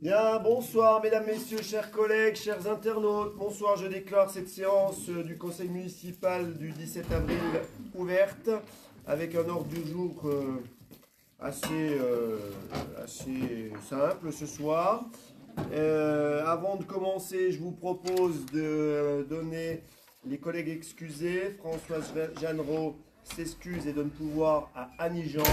Bien, bonsoir mesdames, messieurs, chers collègues, chers internautes. Bonsoir, je déclare cette séance du conseil municipal du 17 avril ouverte avec un ordre du jour assez simple ce soir. Avant de commencer, je vous propose de donner les collègues excusés. Françoise Jeannereau s'excuse et donne pouvoir à Annie Jean.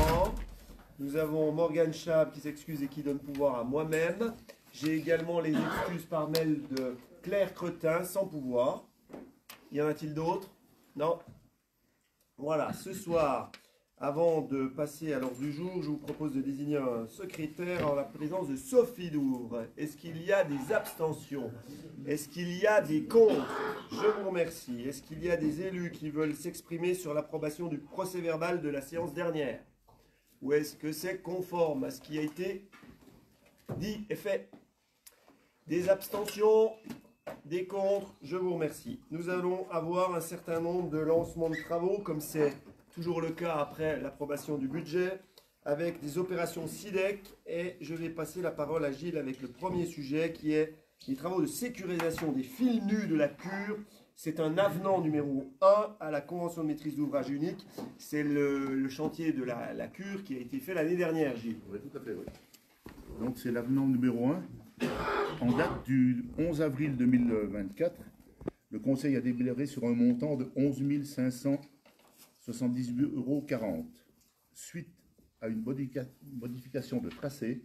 Nous avons Morgane Chab qui s'excuse et qui donne pouvoir à moi-même. J'ai également les excuses par mail de Claire Cretin, sans pouvoir. Y en a-t-il d'autres? Non? Voilà, ce soir, avant de passer à l'ordre du jour, je vous propose de désigner un secrétaire en la présence de Sophie Douvre. Est-ce qu'il y a des abstentions? Est-ce qu'il y a des contre? Je vous remercie. Est-ce qu'il y a des élus qui veulent s'exprimer sur l'approbation du procès-verbal de la séance dernière? Ou est-ce que c'est conforme à ce qui a été dit et fait? Des abstentions, des contre, je vous remercie. Nous allons avoir un certain nombre de lancements de travaux, comme c'est toujours le cas après l'approbation du budget, avec des opérations SIDEC. Et je vais passer la parole à Gilles avec le premier sujet, qui est les travaux de sécurisation des fils nus de la cure. C'est un avenant numéro 1 à la convention de maîtrise d'ouvrage unique. C'est le chantier de la cure qui a été fait l'année dernière, Gilles. Oui, tout à fait, oui. Donc c'est l'avenant numéro 1. En date du 11 avril 2024, le Conseil a délibéré sur un montant de 11 578,40 €. Suite à une modification de tracé,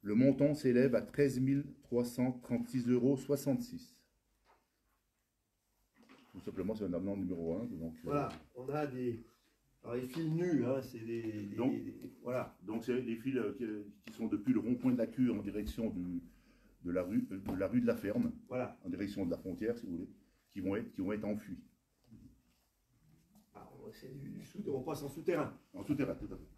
le montant s'élève à 13 336,66 €. Tout simplement, c'est un avenant numéro 1. Donc, voilà, on a des... Alors, les fils nus, hein, c'est voilà. Donc c'est des fils qui sont depuis le rond-point de la cure en direction de la rue de la Ferme, voilà, en direction de la frontière, si vous voulez, qui vont être enfuis. C'est on passe en souterrain. En souterrain, tout à fait.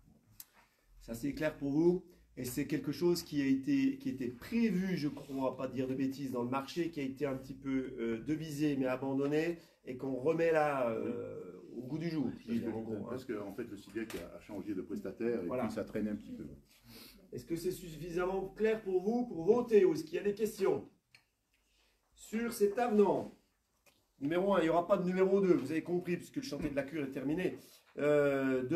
Ça, c'est clair pour vous. Et c'est quelque chose qui était prévu, je crois, pas dire de bêtises, dans le marché, qui a été un petit peu devisé, mais abandonné, et qu'on remet là au goût du jour. Parce qu'en fait, le SIDEC a changé de prestataire, et voilà, puis ça traîne un petit peu. Est-ce que c'est suffisamment clair pour vous pour voter, ou est-ce qu'il y a des questions sur cet avenant? Numéro 1, il n'y aura pas de numéro 2, vous avez compris, puisque le chantier de la cure est terminé, de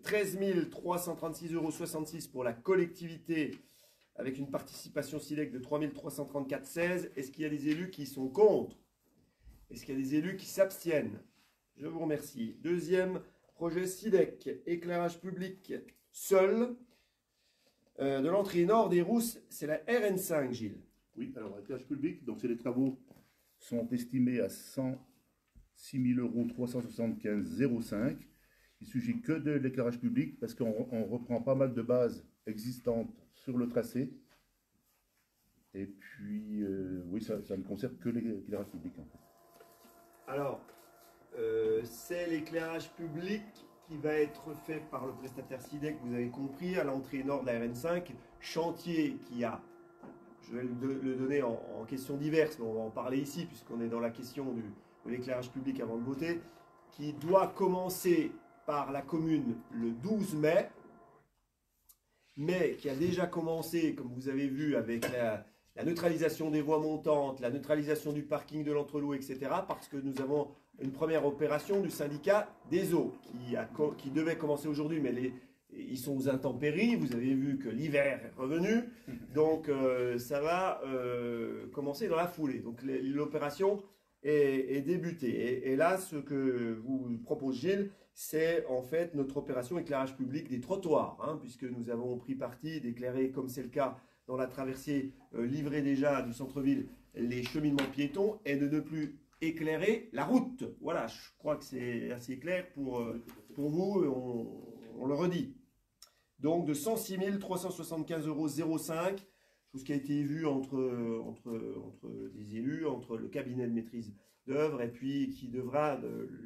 13 336,66 € pour la collectivité, avec une participation SIDEC de 3 334,16 €. Est-ce qu'il y a des élus qui sont contre? Est-ce qu'il y a des élus qui s'abstiennent? Je vous remercie. Deuxième projet SIDEC, éclairage public seul, de l'entrée nord des Rousses, c'est la RN5, Gilles. Oui, alors éclairage public, donc c'est les travaux sont estimés à 106 375,05 €. Il ne s'agit que de l'éclairage public parce qu'on reprend pas mal de bases existantes sur le tracé. Et puis, oui, ça ne concerne que l'éclairage public. En fait. Alors, c'est l'éclairage public qui va être fait par le prestataire SIDEC, vous avez compris, à l'entrée nord de la RN5, chantier qui a... Je vais le donner en questions diverses, mais on va en parler ici, puisqu'on est dans la question de l'éclairage public avant de voter, qui doit commencer par la commune le 12 mai, mais qui a déjà commencé, comme vous avez vu, avec la neutralisation des voies montantes, la neutralisation du parking de l'Entreloup, etc., parce que nous avons une première opération du syndicat des eaux, qui devait commencer aujourd'hui, mais ils sont aux intempéries, vous avez vu que l'hiver est revenu, donc ça va commencer dans la foulée. Donc l'opération est débutée. Et là, ce que vous propose Gilles, c'est en fait notre opération éclairage public des trottoirs, hein, puisque nous avons pris parti d'éclairer, comme c'est le cas dans la traversée livrée déjà du centre-ville, les cheminements piétons, et de ne plus éclairer la route. Voilà, je crois que c'est assez clair pour vous, on le redit. Donc de 106 375,05 €, chose qui a été vue entre des élus, entre le cabinet de maîtrise d'œuvre, et puis qui devra,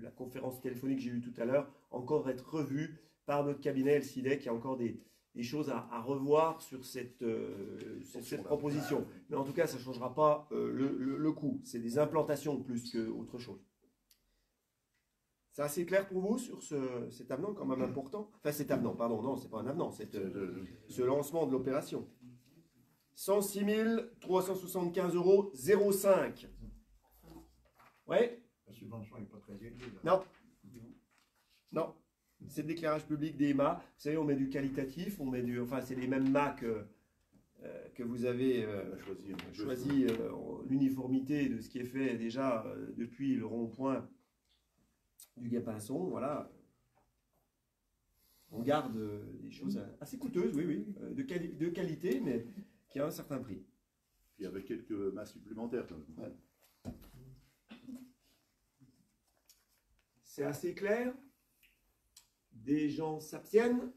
la conférence téléphonique que j'ai eue tout à l'heure, encore être revue par notre cabinet le SIDEC. Il y a encore des choses à revoir sur cette proposition. Mais en tout cas, ça ne changera pas le coût. C'est des implantations plus qu'autre chose. C'est assez clair pour vous sur cet avenant quand même important? Enfin, cet avenant, pardon, non, c'est pas un avenant, ce lancement de l'opération. 106 375 euros 05. Ouais? La subvention n'est pas très élevée. Non. Non. C'est le déclarage public des mâts. Vous savez, on met du qualitatif, on met du. Enfin, c'est les mêmes mâts que vous avez choisi l'uniformité de ce qui est fait déjà depuis le rond-point du Gapinson. Voilà. On garde des choses assez coûteuses, oui, oui, de qualité, mais qui a un certain prix. Puis avec quelques masses supplémentaires. Ouais. C'est assez clair. Des gens s'abstiennent,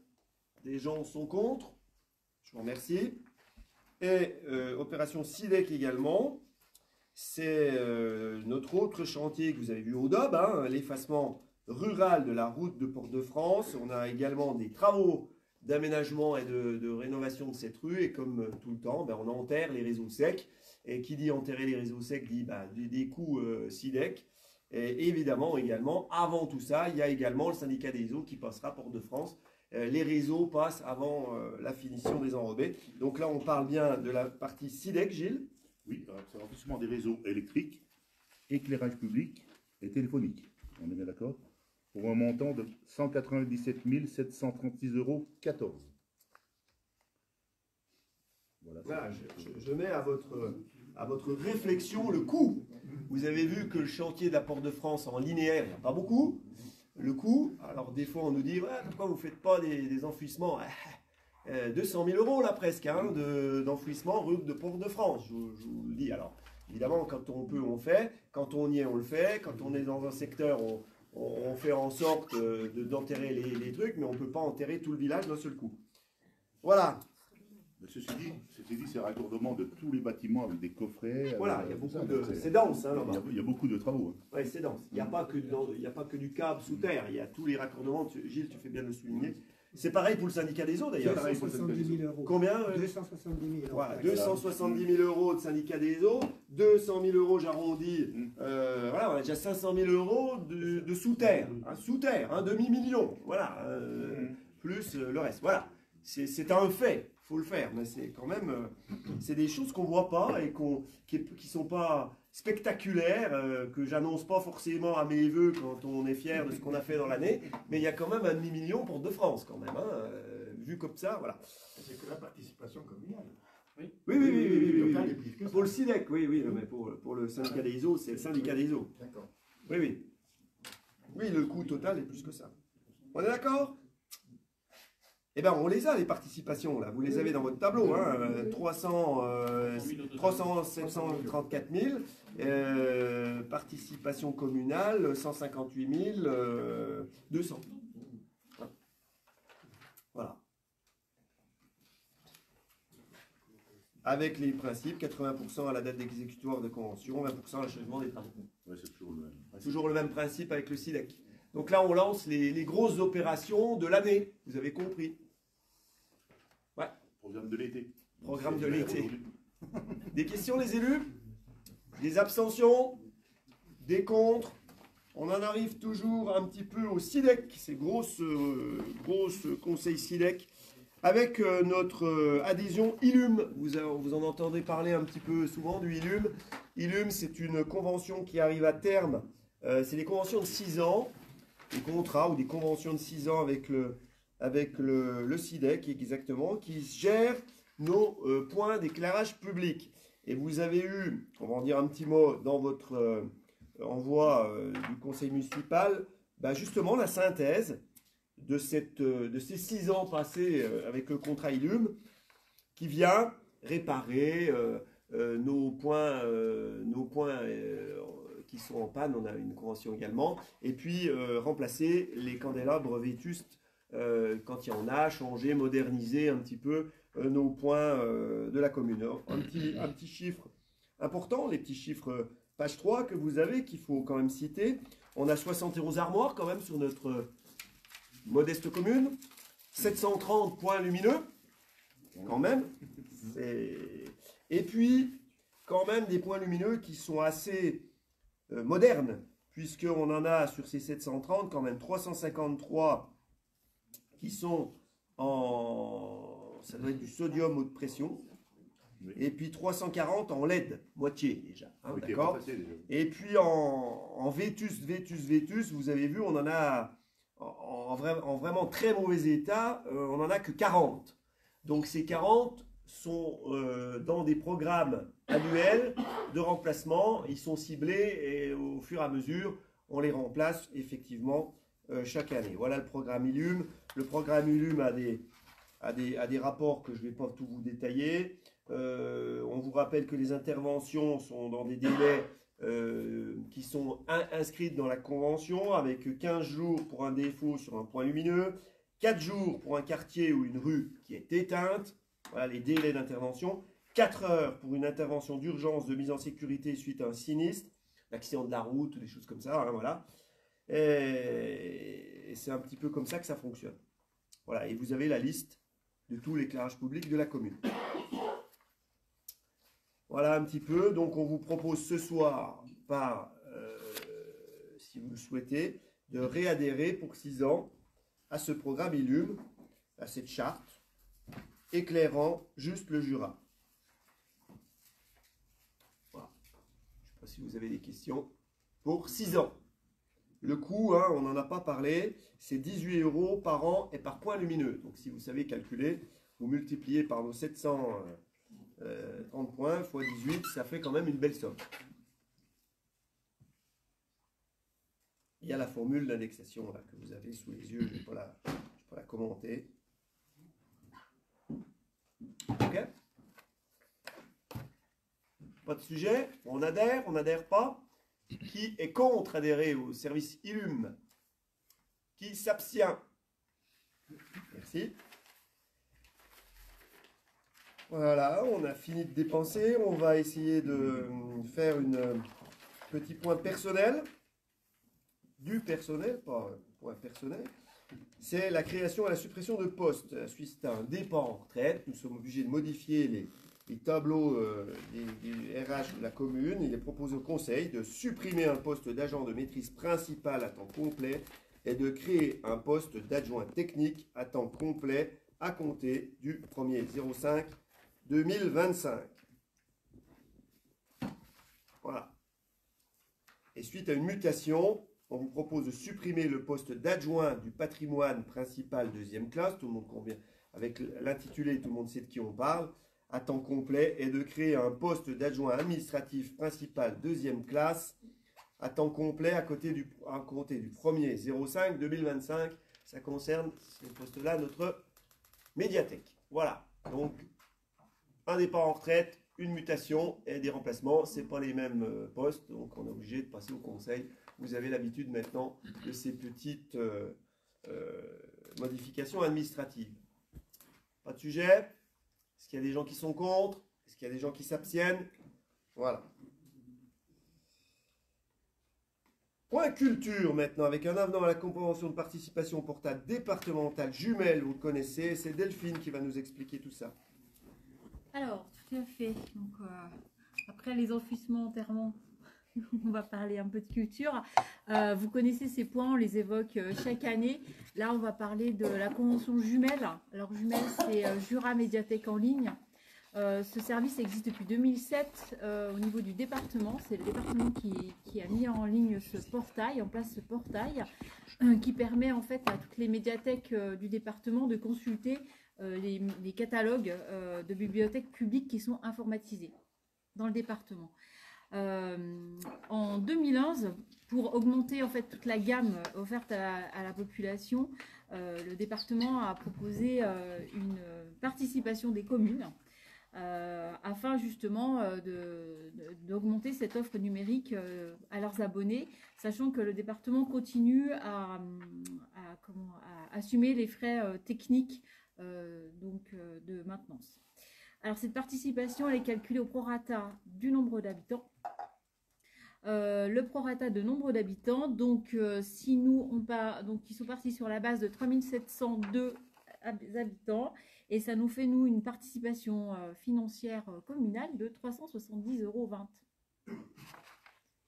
des gens sont contre. Je vous remercie. Et opération SIDEC également. C'est notre autre chantier que vous avez vu au DOB, hein, l'effacement rural de la route de Port-de-France. On a également des travaux d'aménagement et de rénovation de cette rue. Et comme tout le temps, on enterre les réseaux secs. Et qui dit enterrer les réseaux secs dit des coûts SIDEC. Et évidemment, également, avant tout ça, il y a également le syndicat des eaux qui passera Port-de-France. Les réseaux passent avant la finition des enrobés. Donc là, on parle bien de la partie SIDEC, Gilles. Oui, c'est l'enregistrement des réseaux électriques, éclairage public et téléphonique. On est bien d'accord? Pour un montant de 197 736,14 euros. Voilà, je mets à votre réflexion le coût. Vous avez vu que le chantier de la Porte de France en linéaire, il n'y a pas beaucoup. Le coût, alors des fois on nous dit pourquoi vous ne faites pas des enfouissements 200 000 euros là presque d'enfouissement rue de Porte de France, je vous le dis. Alors évidemment quand on peut on fait, quand on y est on le fait, quand on est dans un secteur on fait en sorte d'enterrer les trucs, mais on ne peut pas enterrer tout le village d'un seul coup. Voilà. Mais ceci dit, c'est un raccordement de tous les bâtiments avec des coffrets. Voilà, il y a beaucoup de... C'est dense, hein, là-bas. Il y a beaucoup de travaux. Hein. Oui, c'est dense. Il n'y a pas que du câble sous terre, il y a tous les raccordements. Gilles, tu fais bien de le souligner. C'est pareil pour le syndicat des eaux, d'ailleurs. 270 000 euros. Combien 270 000 euros. Voilà, 270 000 euros de syndicat des eaux, 200 000 euros, j'arrondis. Voilà, on a déjà 500 000 euros de sous-terre. Sous-terre, un demi-million. Voilà, plus le reste. Voilà, c'est un fait. Il faut le faire, mais c'est quand même c'est des choses qu'on ne voit pas et qui ne sont pas spectaculaires, que j'annonce pas forcément à mes voeux quand on est fier de ce qu'on a fait dans l'année, mais il y a quand même un demi-million pour de France quand même, hein, vu comme ça, voilà. C'est que la participation communale. Oui. Pour le SIDEC, oui, mais pour le syndicat des eaux, c'est le syndicat des eaux. D'accord. Oui. Oui, le coût total est plus que ça. On est d'accord ? Eh bien, on les a, les participations, là. Vous les avez dans votre tableau, hein. 734 000. Participation communale, 158 200. Voilà. Avec les principes, 80% à la date d'exécutoire de convention, 20% à l'achèvement des travaux. Ouais, c'est toujours le même. Toujours le même principe avec le SIDEC. Donc là, on lance les grosses opérations de l'année. Vous avez compris. Ouais. Programme de l'été. Programme de l'été. Des questions, les élus? Des abstentions? Des contre? On en arrive toujours un petit peu au SIDEC, ces grosses conseils SIDEC, avec notre adhésion ILUM. Vous en entendez parler un petit peu souvent du ILUM. ILUM, c'est une convention qui arrive à terme. C'est des conventions de 6 ans. Des contrats ou des conventions de 6 ans avec le SIDEC exactement, qui gère nos points d'éclairage public. Et vous avez eu, on va en dire un petit mot dans votre envoi du conseil municipal, justement la synthèse de ces 6 ans passés avec le contrat ILUM, qui vient réparer nos points qui sont en panne, on a une convention également, et puis remplacer les candélabres vétustes quand il y en a, changer, moderniser un petit peu nos points de la commune. Un petit chiffre important, les petits chiffres page 3 que vous avez, qu'il faut quand même citer. On a 71 armoires quand même sur notre modeste commune, 730 points lumineux, quand même, et puis quand même des points lumineux qui sont assez modernes, puisqu'on en a sur ces 730 quand même 353 qui sont ça doit être du sodium haute pression, Oui. Et puis 340 en LED, moitié déjà. Hein, Oui, qui est d'accord. pas facile, déjà. Et puis en Vétus, vous avez vu, on en a en vraiment très mauvais état, on en a que 40. Donc ces 40 sont dans des programmes annuels de remplacement. Ils sont ciblés et au fur et à mesure, on les remplace effectivement chaque année. Voilà le programme ILUM. Le programme ILUM a des rapports que je ne vais pas tout vous détailler. On vous rappelle que les interventions sont dans des délais qui sont inscrites dans la convention, avec 15 jours pour un défaut sur un point lumineux, 4 jours pour un quartier ou une rue qui est éteinte. Voilà les délais d'intervention. 4 heures pour une intervention d'urgence de mise en sécurité suite à un sinistre, l'accident de la route, des choses comme ça. Hein, voilà. Et c'est un petit peu comme ça que ça fonctionne. Voilà, et vous avez la liste de tous l'éclairage public de la commune. Voilà un petit peu. Donc on vous propose ce soir, si vous le souhaitez, de réadhérer pour 6 ans à ce programme ILUM, à cette charte, éclairant juste le Jura. Voilà. Je ne sais pas si vous avez des questions. Pour 6 ans. Le coût, hein, on n'en a pas parlé, c'est 18 € par an et par point lumineux. Donc si vous savez calculer, vous multipliez par nos 730 points x 18, ça fait quand même une belle somme. Il y a la formule d'indexation que vous avez sous les yeux, je ne vais pas la commenter. Ok? Pas de sujet? On n'adhère pas? Qui est contre adhérer au service ILUM? Qui s'abstient? Merci. Voilà, on a fini de dépenser. On va essayer de faire un petit point personnel. Du personnel, pas un point personnel. C'est la création et la suppression de postes. Suite à un départ en retraite, nous sommes obligés de modifier les tableaux des RH de la commune. Il est proposé au conseil de supprimer un poste d'agent de maîtrise principale à temps complet et de créer un poste d'adjoint technique à temps complet à compter du 1er 05 2025. Voilà. Et suite à une mutation, on vous propose de supprimer le poste d'adjoint du patrimoine principal deuxième classe, tout le monde convient avec l'intitulé, tout le monde sait de qui on parle, à temps complet, et de créer un poste d'adjoint administratif principal deuxième classe à temps complet à compter du 1er 05 2025. Ça concerne ce poste-là, notre médiathèque. Voilà, donc un départ en retraite, une mutation et des remplacements. Ce n'est pas les mêmes postes, donc on est obligé de passer au conseil. Vous avez l'habitude maintenant de ces petites modifications administratives. Pas de sujet? Est-ce qu'il y a des gens qui sont contre? Est-ce qu'il y a des gens qui s'abstiennent? Voilà. Point culture maintenant, avec un avenant à la convention de participation au portail départemental Jumelles, vous le connaissez, c'est Delphine qui va nous expliquer tout ça. Alors, tout à fait. Donc, après les enfuissements enterrements, on va parler un peu de culture. Vous connaissez ces points, on les évoque chaque année. Là, on va parler de la convention Jumelles. Alors, Jumelles, c'est Jura Médiathèque en ligne. Ce service existe depuis 2007 au niveau du département. C'est le département qui a mis en ligne ce portail, en place ce portail, qui permet en fait à toutes les médiathèques du département de consulter les catalogues de bibliothèques publiques qui sont informatisés dans le département. En 2011, pour augmenter en fait toute la gamme offerte à la population, le département a proposé une participation des communes afin justement d'augmenter cette offre numérique à leurs abonnés, sachant que le département continue à assumer les frais techniques de maintenance. Alors cette participation elle est calculée au prorata du nombre d'habitants. Le prorata de nombre d'habitants, donc si nous ils sont partis sur la base de 3702 habitants et ça nous fait nous une participation financière communale de 370,20 €.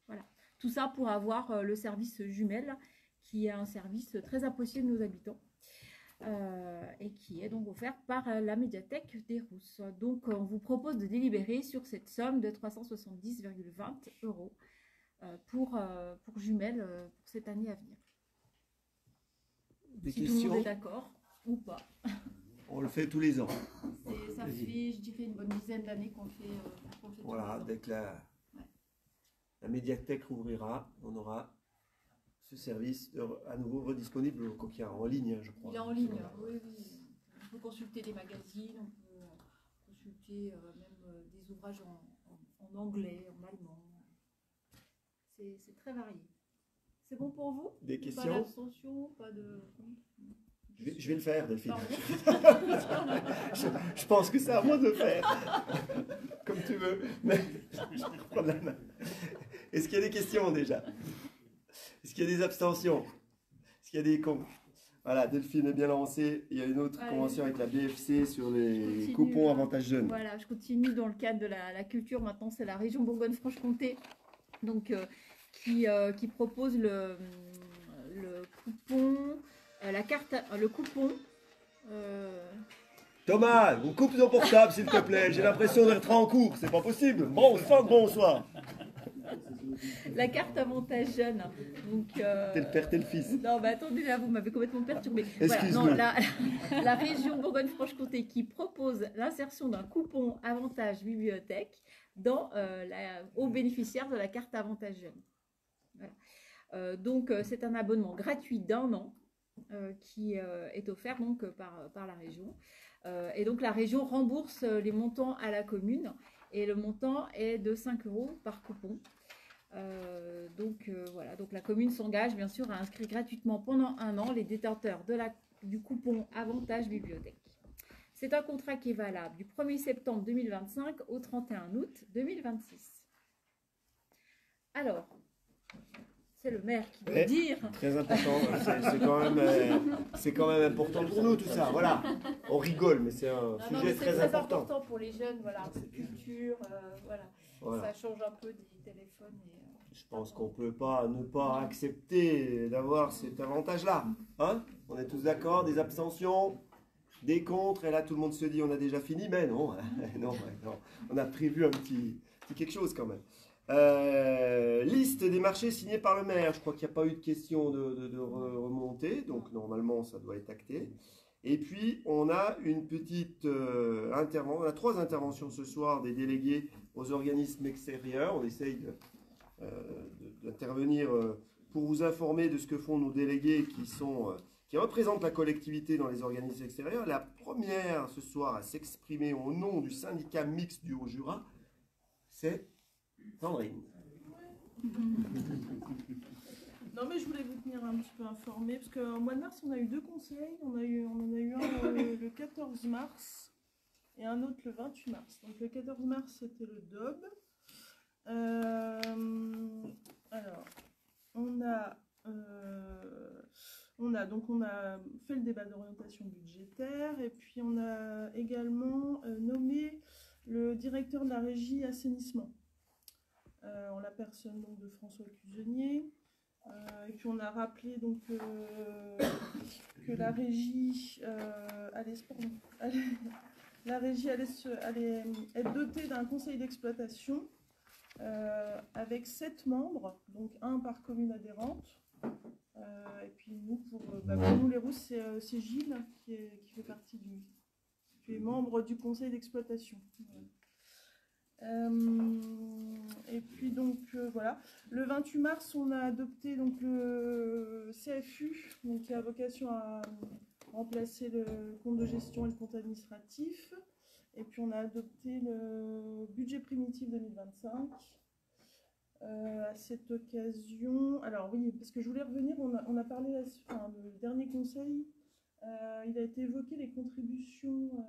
Voilà, tout ça pour avoir le service Jumelles qui est un service très apprécié de nos habitants. et qui est donc offert par la médiathèque des Rousses. Donc on vous propose de délibérer sur cette somme de 370,20 € pour Jumelles pour cette année à venir. Des Si tout le questions? monde est d'accord ou pas. On le fait tous les ans. Ça fait, je dirais, une bonne dizaine d'années qu'on le fait. Voilà, dès que la médiathèque rouvrira, on aura ce service à nouveau redisponible, qu'il y a en ligne, je crois. Il est en ligne, oui. On peut consulter des magazines, on peut consulter même des ouvrages en anglais, en allemand. C'est très varié. C'est bon pour vous? Des questions? Pas d'abstention, pas de... Je vais le faire, Delphine. Pardon. Je pense que c'est à moi de le faire. Comme tu veux. Mais je vais reprendre la main. Est-ce qu'il y a des questions déjà? Est-ce qu'il y a des abstentions? Est-ce qu'il y a des cons? Voilà, Delphine est bien lancée. Il y a une autre convention avec la BFC sur les coupons avantages jeunes. Voilà, je continue dans le cadre de la culture. Maintenant, c'est la région Bourgogne-Franche-Comté donc, qui propose le coupon, la carte, le coupon. Thomas, on coupe ton portable s'il te plaît. J'ai l'impression d'être en cours. C'est pas possible. Bonsoir. La carte avantage jeune. Donc, T'es le père, t'es le fils. Non, mais attendez, là, vous m'avez complètement perturbé. Excuse-moi. Voilà, la région Bourgogne-Franche-Comté qui propose l'insertion d'un coupon avantage bibliothèque aux bénéficiaires de la carte avantage jeune. Voilà. Donc, c'est un abonnement gratuit d'1 an qui est offert donc, par la région. Et donc, la région rembourse les montants à la commune et le montant est de 5 € par coupon. Voilà, donc la commune s'engage bien sûr à inscrire gratuitement pendant 1 an les détenteurs du coupon avantage bibliothèque. C'est un contrat qui est valable du 1er septembre 2025 au 31 août 2026. Alors, c'est le maire qui doit dire. Très important, c'est quand même important pour nous tout ça. Voilà, on rigole, mais c'est un sujet très important pour les jeunes, voilà, un peu de culture, voilà. Ça change un peu des téléphones. Je pense qu'on ne peut pas ne pas accepter d'avoir cet avantage-là. Hein? On est tous d'accord, des abstentions, des contre, et là tout le monde se dit on a déjà fini, mais non, non. On a prévu un petit quelque chose quand même. Liste des marchés signés par le maire. Je crois qu'il n'y a pas eu de question de remonter, donc normalement ça doit être acté. Et puis on a une petite intervention, on a 3 interventions ce soir des délégués aux organismes extérieurs. On essaye d'intervenir pour vous informer de ce que font nos délégués qui représentent la collectivité dans les organismes extérieurs. La première ce soir à s'exprimer au nom du syndicat mixte du Haut-Jura, c'est Sandrine. Non mais je voulais vous tenir un petit peu informé parce qu'au mois de mars on a eu 2 conseils, on en a eu un le 14 mars et un autre le 28 mars. Donc le 14 mars c'était le DOB. Alors on a fait le débat d'orientation budgétaire et puis on a également nommé le directeur de la régie assainissement en la personne donc, de François Cusenier. Et puis on a rappelé donc que la régie allait être dotée d'un conseil d'exploitation avec 7 membres, donc 1 par commune adhérente. Et puis nous, pour nous les Rousses, c'est Gilles qui fait partie qui est membre du conseil d'exploitation. Voilà. Et puis donc voilà, le 28 mars on a adopté donc le CFU donc, qui a vocation à remplacer le compte de gestion et le compte administratif, et puis on a adopté le budget primitif 2025 à cette occasion. Alors oui, parce que je voulais revenir, on a parlé le dernier conseil, il a été évoqué les contributions,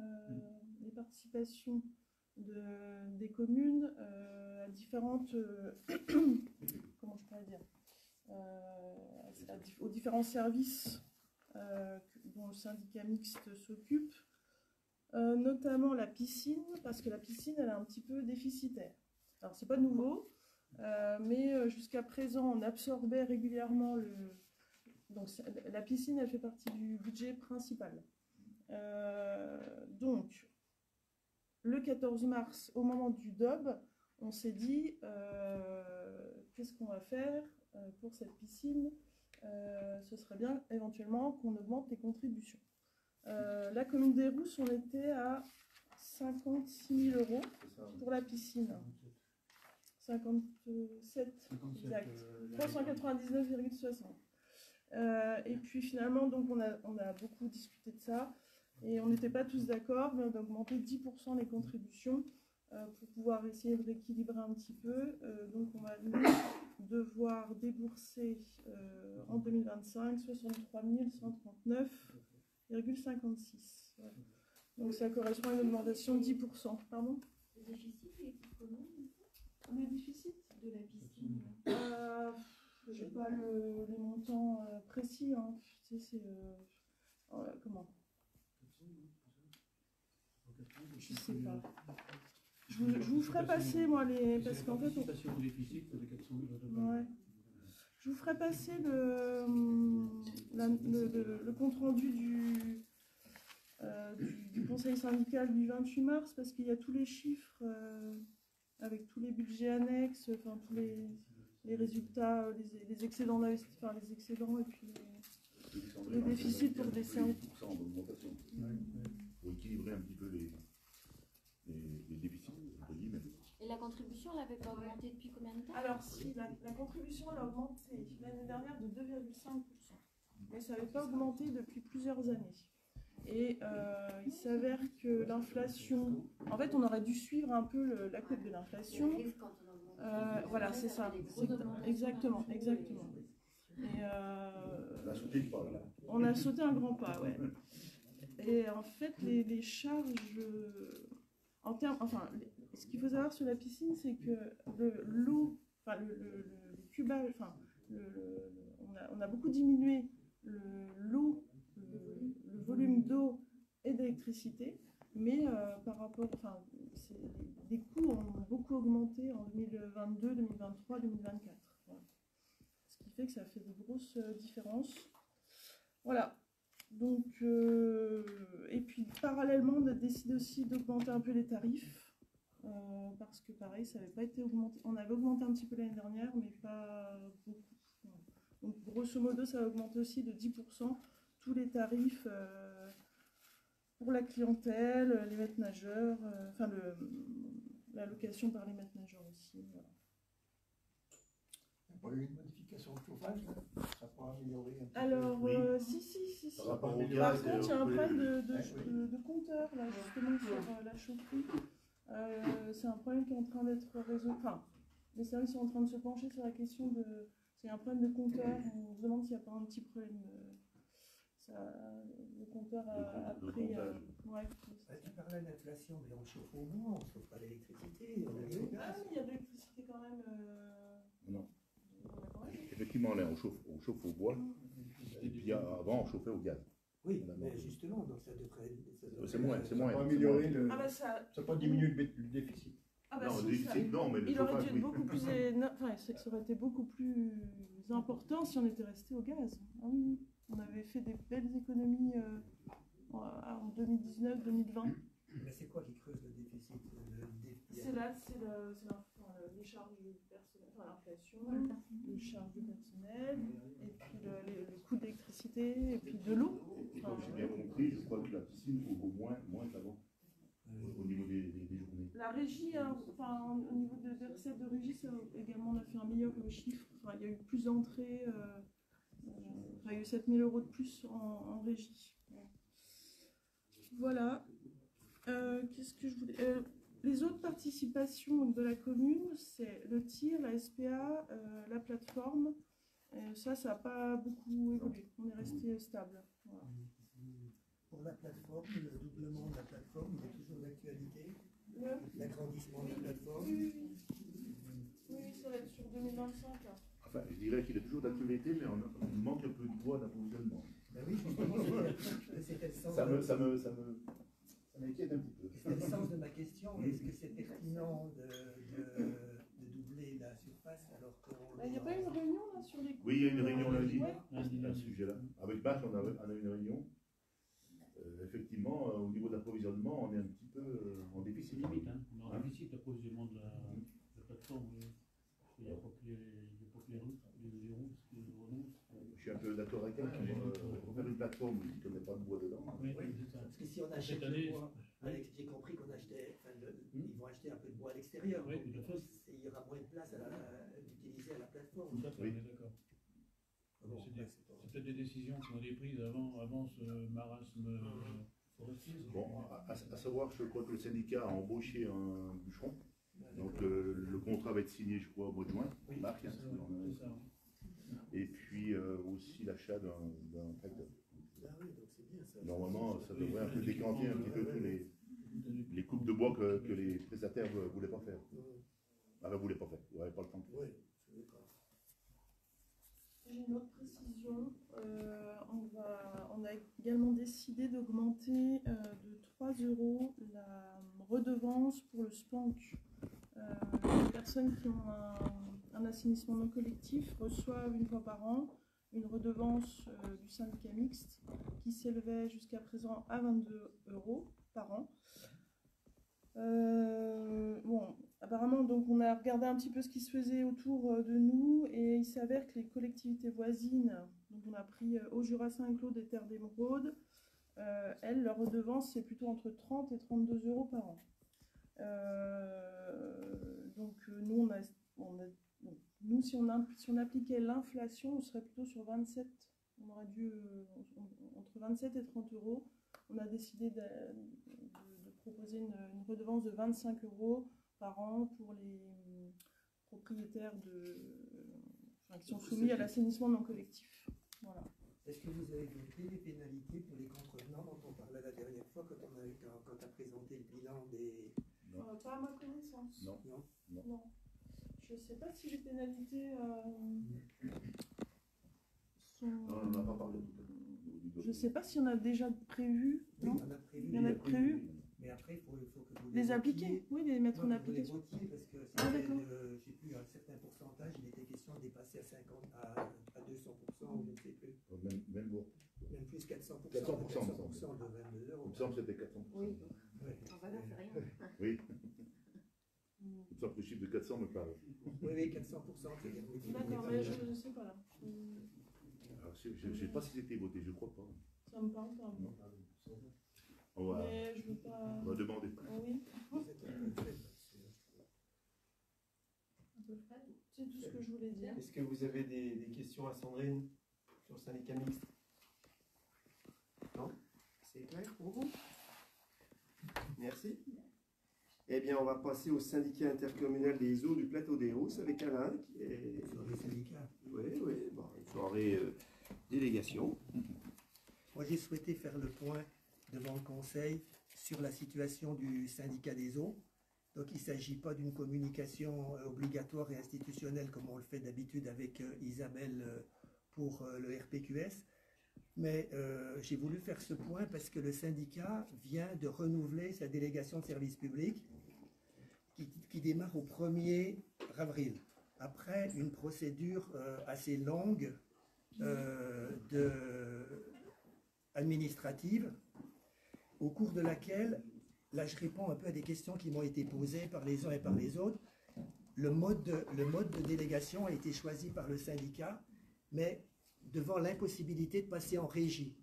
les participations des communes à différentes comment je pourrais dire aux différents services dont le syndicat mixte s'occupe, notamment la piscine, parce que la piscine elle est un petit peu déficitaire. Alors c'est pas nouveau, mais jusqu'à présent on absorbait régulièrement Donc la piscine, elle fait partie du budget principal. Donc, le 14 mars, au moment du DOB, on s'est dit, qu'est-ce qu'on va faire pour cette piscine? Ce serait bien éventuellement qu'on augmente les contributions. La commune des Rousses, on était à 56 000 € pour la piscine. 57, exact. 399,60. Et puis finalement, donc on a beaucoup discuté de ça et on n'était pas tous d'accord, mais on a augmenté 10% les contributions pour pouvoir essayer de rééquilibrer un petit peu. Donc on va devoir débourser en 2025 63 139,56. Ouais. Donc ça correspond à une augmentation de 10%. Pardon? Le déficit, il est comment? Le déficit De la piscine. Je n'ai pas les montants précis. Hein. Tu sais, c'est comment? Je sais pas. Je vous ferai passer moi les parce qu'en fait. Au déficit de 400 000 €. Ouais. Je vous ferai passer le compte rendu du conseil syndical du 28 mars parce qu'il y a tous les chiffres avec tous les budgets annexes, enfin tous les résultats, les excédents enfin les excédents et puis les déficits pour des services. D'augmentation. Pour équilibrer un petit peu les déficits, entre guillemets. Et la contribution, elle n'avait pas augmenté depuis combien de temps? Alors si, la contribution elle a augmenté l'année dernière de 2,5%. Mais ça n'avait pas augmenté depuis plusieurs années. Et il s'avère que l'inflation... En fait, on aurait dû suivre un peu la courbe de l'inflation. Voilà, c'est ça. Exactement. Et On a sauté le pas, là. on a sauté un grand pas, ouais. Et en fait, les charges... En termes, enfin, ce qu'il faut savoir sur la piscine, c'est que l'eau, enfin, le cubage, enfin, on a beaucoup diminué le volume d'eau et d'électricité, mais par rapport, enfin, les coûts ont beaucoup augmenté en 2022, 2023, 2024. Voilà. Ce qui fait que ça fait de grosses différences. Voilà. Donc, et puis parallèlement, on a décidé aussi d'augmenter un peu les tarifs, parce que pareil, ça n'avait pas été augmenté. On avait augmenté un petit peu l'année dernière, mais pas beaucoup. Voilà. Donc, grosso modo, ça a augmenté aussi de 10% tous les tarifs pour la clientèle, les maîtres nageurs, enfin la location par les maîtres nageurs aussi. Voilà. Il n'y a pas eu une modification de chauffage, là? Ça pourra améliorer un petit peu. Alors, Oui. si. Par rapport au Par gaz, contre, il y a un problème oui. de compteur, là, justement, sur la chaufferie. C'est un problème qui est en train d'être résolu. Enfin, les services sont en train de se pencher sur la question de... C'est un problème de compteur. On se demande s'il n'y a pas un petit problème. Le compteur a pris... ouais. Tu parlais d'inflation, mais on chauffe au bois, on ne chauffe pas l'électricité, on est au Ah, gaz. mais il y a de l'électricité quand même. Non. Il y en a quand même. Effectivement, là, on chauffe au bois. Et puis avant, on chauffait au gaz. Oui, mais justement, donc ça devrait... C'est moins. Ça va améliorer le... Ah bah ça... Ça va pas diminuer le déficit. Ah bah Non, si, le déficit, non, mais le il aurait chauffage, dû être oui. beaucoup plus... Enfin, ça aurait été beaucoup plus important si on était resté au gaz. Ah oui, on avait fait des belles économies en 2019-2020. Mais c'est quoi qui creuse le déficit? C'est les charges du personnel, enfin l'inflation, les charges du personnel, et puis le coût d'électricité, et puis de l'eau. Et comme j'ai bien compris, je crois que la piscine vaut moins qu'avant, au niveau des journées. La régie, enfin, au niveau des recettes de régie, ça également, on a fait un meilleur chiffre. Enfin, il y a eu plus d'entrées, il y a eu 7 000 € de plus en régie. Voilà. Qu'est-ce que je voulais... les autres participations de la commune, c'est le tir, la SPA, la plateforme. Ça n'a pas beaucoup évolué. On est resté stable. Voilà. Pour la plateforme, le doublement de la plateforme, il est toujours d'actualité. L'agrandissement de la plateforme. Oui, ça va être sur 2025. Là. Enfin, je dirais qu'il est toujours d'actualité, mais on manque un peu de poids d'approvisionnement. Ben oui, justement, c'était le sens. Ça m'inquiète un petit peu. C'était le sens de ma question. Est-ce que c'est pertinent de doubler la surface alors qu'on... Il n'y a pas eu une réunion là sur les coûts? Oui, il y a une réunion lundi Ouais. à ce sujet-là. Avec Bach, on a eu une réunion. Effectivement, au niveau de l'approvisionnement, on est un petit peu en C'est déficit. limite, hein. On est en déficit à cause du monde de la plateforme. Oui. Il n'y a pas que les Russes, les Russes, les Renault. Je suis un peu d'accord avec elle. Pour faire une plateforme qui ne met pas de bois dedans. Oui, Oui, c'est ça. parce que si on achète Cette année, le bois, j'ai compris qu'on achetait, ils vont acheter un peu de bois à l'extérieur, Oui, donc tout à fait. il y aura moins de place à l'utiliser à la plateforme. Tout à fait, Oui. on est d'accord. Bon, C'est après, des- c'est pas- c'est peut-être des décisions qui ont été prises avant ce marasme forestier. Bon, à savoir, je crois que le syndicat a embauché un bûcheron. Donc le contrat va être signé, je crois, au mois de juin. Oui, Marc, hein, C'est ça. et puis aussi l'achat d'un tracteur. Ah oui, donc c'est bien ça. Normalement, ça devrait un peu décanter un petit peu tous les coupes de bois que les prestataires ne voulaient pas faire. Ah, ne voulaient pas faire, ils n'avaient pas le temps. Oui, je suis d'accord. J'ai une autre précision. On a également décidé d'augmenter de 3 € la redevance pour le SPANC. Les personnes qui ont un assainissement non collectif reçoivent une fois par an une redevance du syndicat mixte qui s'élevait jusqu'à présent à 22 € par an. Bon, apparemment, donc on a regardé un petit peu ce qui se faisait autour de nous et il s'avère que les collectivités voisines, donc on a pris au Jura Saint-Claude et Terre d'Émeraude, elles, leur redevance c'est plutôt entre 30 et 32 € par an. Donc nous, nous si on appliquait l'inflation, on serait plutôt sur 27, on aurait dû entre 27 et 30 €. On a décidé de proposer une redevance de 25 € par an pour les propriétaires qui sont soumis à l'assainissement non collectif. Voilà. Est-ce que vous avez voté les pénalités pour les contrevenants dont on parlait la dernière fois quand tu as présenté le bilan des... Non. Pas à ma connaissance. Non. Non. Je ne sais pas si les pénalités sont... Non, on n'en a pas parlé tout à l'heure. Je ne sais pas si on a déjà prévu. Oui, Non, on a prévu. il y en a prévu. Mais après, il faut que vous Les appliquer, oui, les mettre en Non, application. vous les votiez parce que Ah, d'accord. j'ai plus un certain pourcentage, il était question de dépasser à 50, à 200%, ou je ne sais plus. Même bon. Même plus 400%. 400%, de 22 Il €. me semble que c'était 400%. Oui, Ouais. en valeur, c'est rien. Oui. Il me semble que le chiffre de 400 me parle. Oui, 400%. c'est-à-dire que- D'accord, mais je ne sais pas là. Alors, je ne sais pas si c'était voté, je ne crois pas. Ça me parle pas. Non. On va, Mais je veux pas. on va demander. Oui, Vous êtes un peu fait, un peu frais. C'est tout ce que je voulais dire. Est-ce que vous avez des questions à Sandrine sur le syndicat mixte? Non? C'est clair pour vous? Merci. Eh bien, on va passer au syndicat intercommunal des eaux du plateau des Rousses avec Alain, qui est... sur les syndicats. Oui, bon, une soirée délégation. Moi, j'ai souhaité faire le point devant le Conseil sur la situation du syndicat des eaux. Donc, il ne s'agit pas d'une communication obligatoire et institutionnelle comme on le fait d'habitude avec Isabelle pour le RPQS. Mais j'ai voulu faire ce point parce que le syndicat vient de renouveler sa délégation de service public qui démarre au 1er avril. Après une procédure assez longue administrative, au cours de laquelle, là je réponds un peu à des questions qui m'ont été posées par les uns et par les autres, le mode de délégation a été choisi par le syndicat, mais devant l'impossibilité de passer en régie.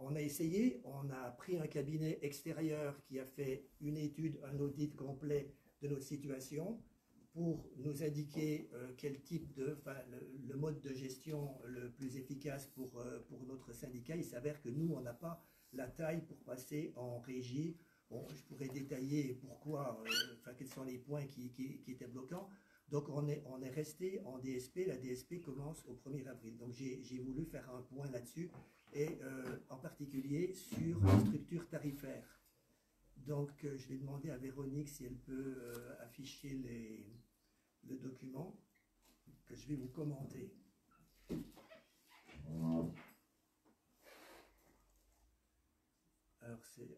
On a essayé, on a pris un cabinet extérieur qui a fait une étude, un audit complet de notre situation pour nous indiquer quel type le mode de gestion le plus efficace pour notre syndicat. Il s'avère que nous, on n'a pas la taille pour passer en régie. Bon, je pourrais détailler pourquoi, quels sont les points qui étaient bloquants. Donc on est resté en DSP, la DSP commence au 1er avril. Donc j'ai voulu faire un point là-dessus, et en particulier sur les structures tarifaires. Donc je vais demander à Véronique si elle peut afficher le document que je vais vous commenter. Alors c'est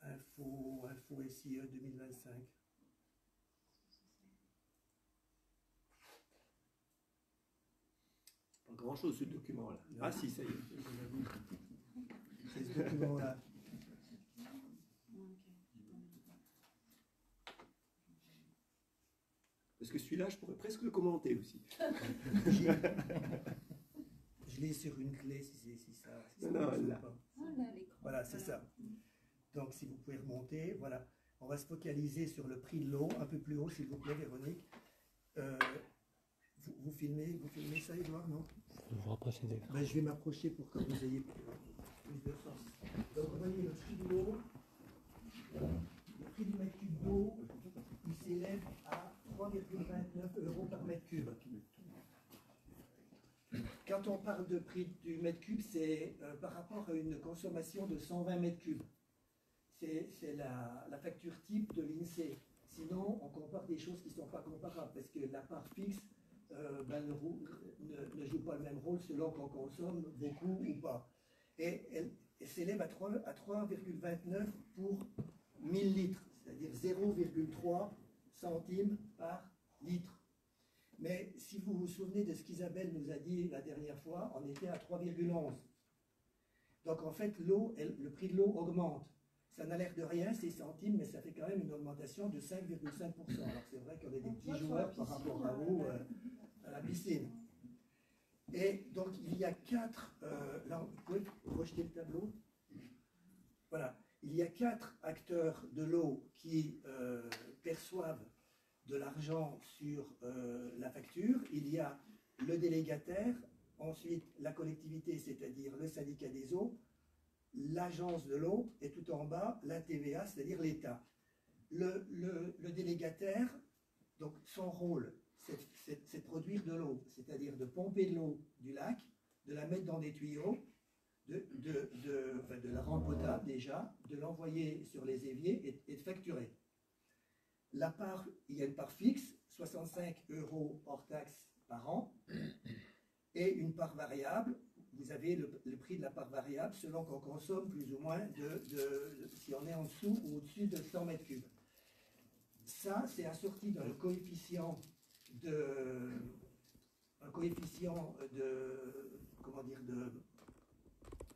info SIE 2025. grand-chose, ce document-là. Ah si, ça y est. C'est ce document-là. Parce que celui-là, je pourrais presque le commenter aussi. Je l'ai sur une clé, si ça Non, là. pas. Voilà, c'est ça. Donc, si vous pouvez remonter, voilà. On va se focaliser sur le prix de l'eau, un peu plus haut, s'il vous plaît, Véronique. Vous filmez ça, Edouard, non? Ben, je vais m'approcher pour que vous ayez plus de force. Donc, vous voyez le prix de l'eau. Le prix du mètre cube d'eau, il s'élève à 3,29 € par mètre cube. Quand on parle de prix du mètre cube, c'est par rapport à une consommation de 120 mètres cubes. C'est la facture type de l'INSEE. Sinon, on compare des choses qui ne sont pas comparables, parce que la part fixe ne joue pas le même rôle selon qu'on consomme beaucoup ou pas. Et elle s'élève à 3,29 pour 1000 litres, c'est-à-dire 0,3 centimes par litre. Mais si vous vous souvenez de ce qu'Isabelle nous a dit la dernière fois, on était à 3,11. Donc en fait, le prix de l'eau augmente. Ça n'a l'air de rien, c'est centimes, mais ça fait quand même une augmentation de 5,5%. Alors c'est vrai qu'on est des petits joueurs par rapport à vous à la piscine. Et donc il y a 4... là, vous pouvez projeter le tableau. Voilà. Il y a 4 acteurs de l'eau qui perçoivent de l'argent sur la facture. Il y a le délégataire, ensuite la collectivité, c'est-à-dire le syndicat des eaux, l'agence de l'eau, et tout en bas, la TVA, c'est-à-dire l'État. Le délégataire, donc son rôle, c'est de produire de l'eau, c'est-à-dire de pomper de l'eau du lac, de la mettre dans des tuyaux, de la rendre potable déjà, de l'envoyer sur les éviers et de facturer. La part, il y a une part fixe, 65 € hors taxe par an, et une part variable. Vous avez le prix de la part variable selon qu'on consomme plus ou moins si on est en dessous ou au-dessus de 100 mètres cubes. Ça, c'est assorti d'un coefficient de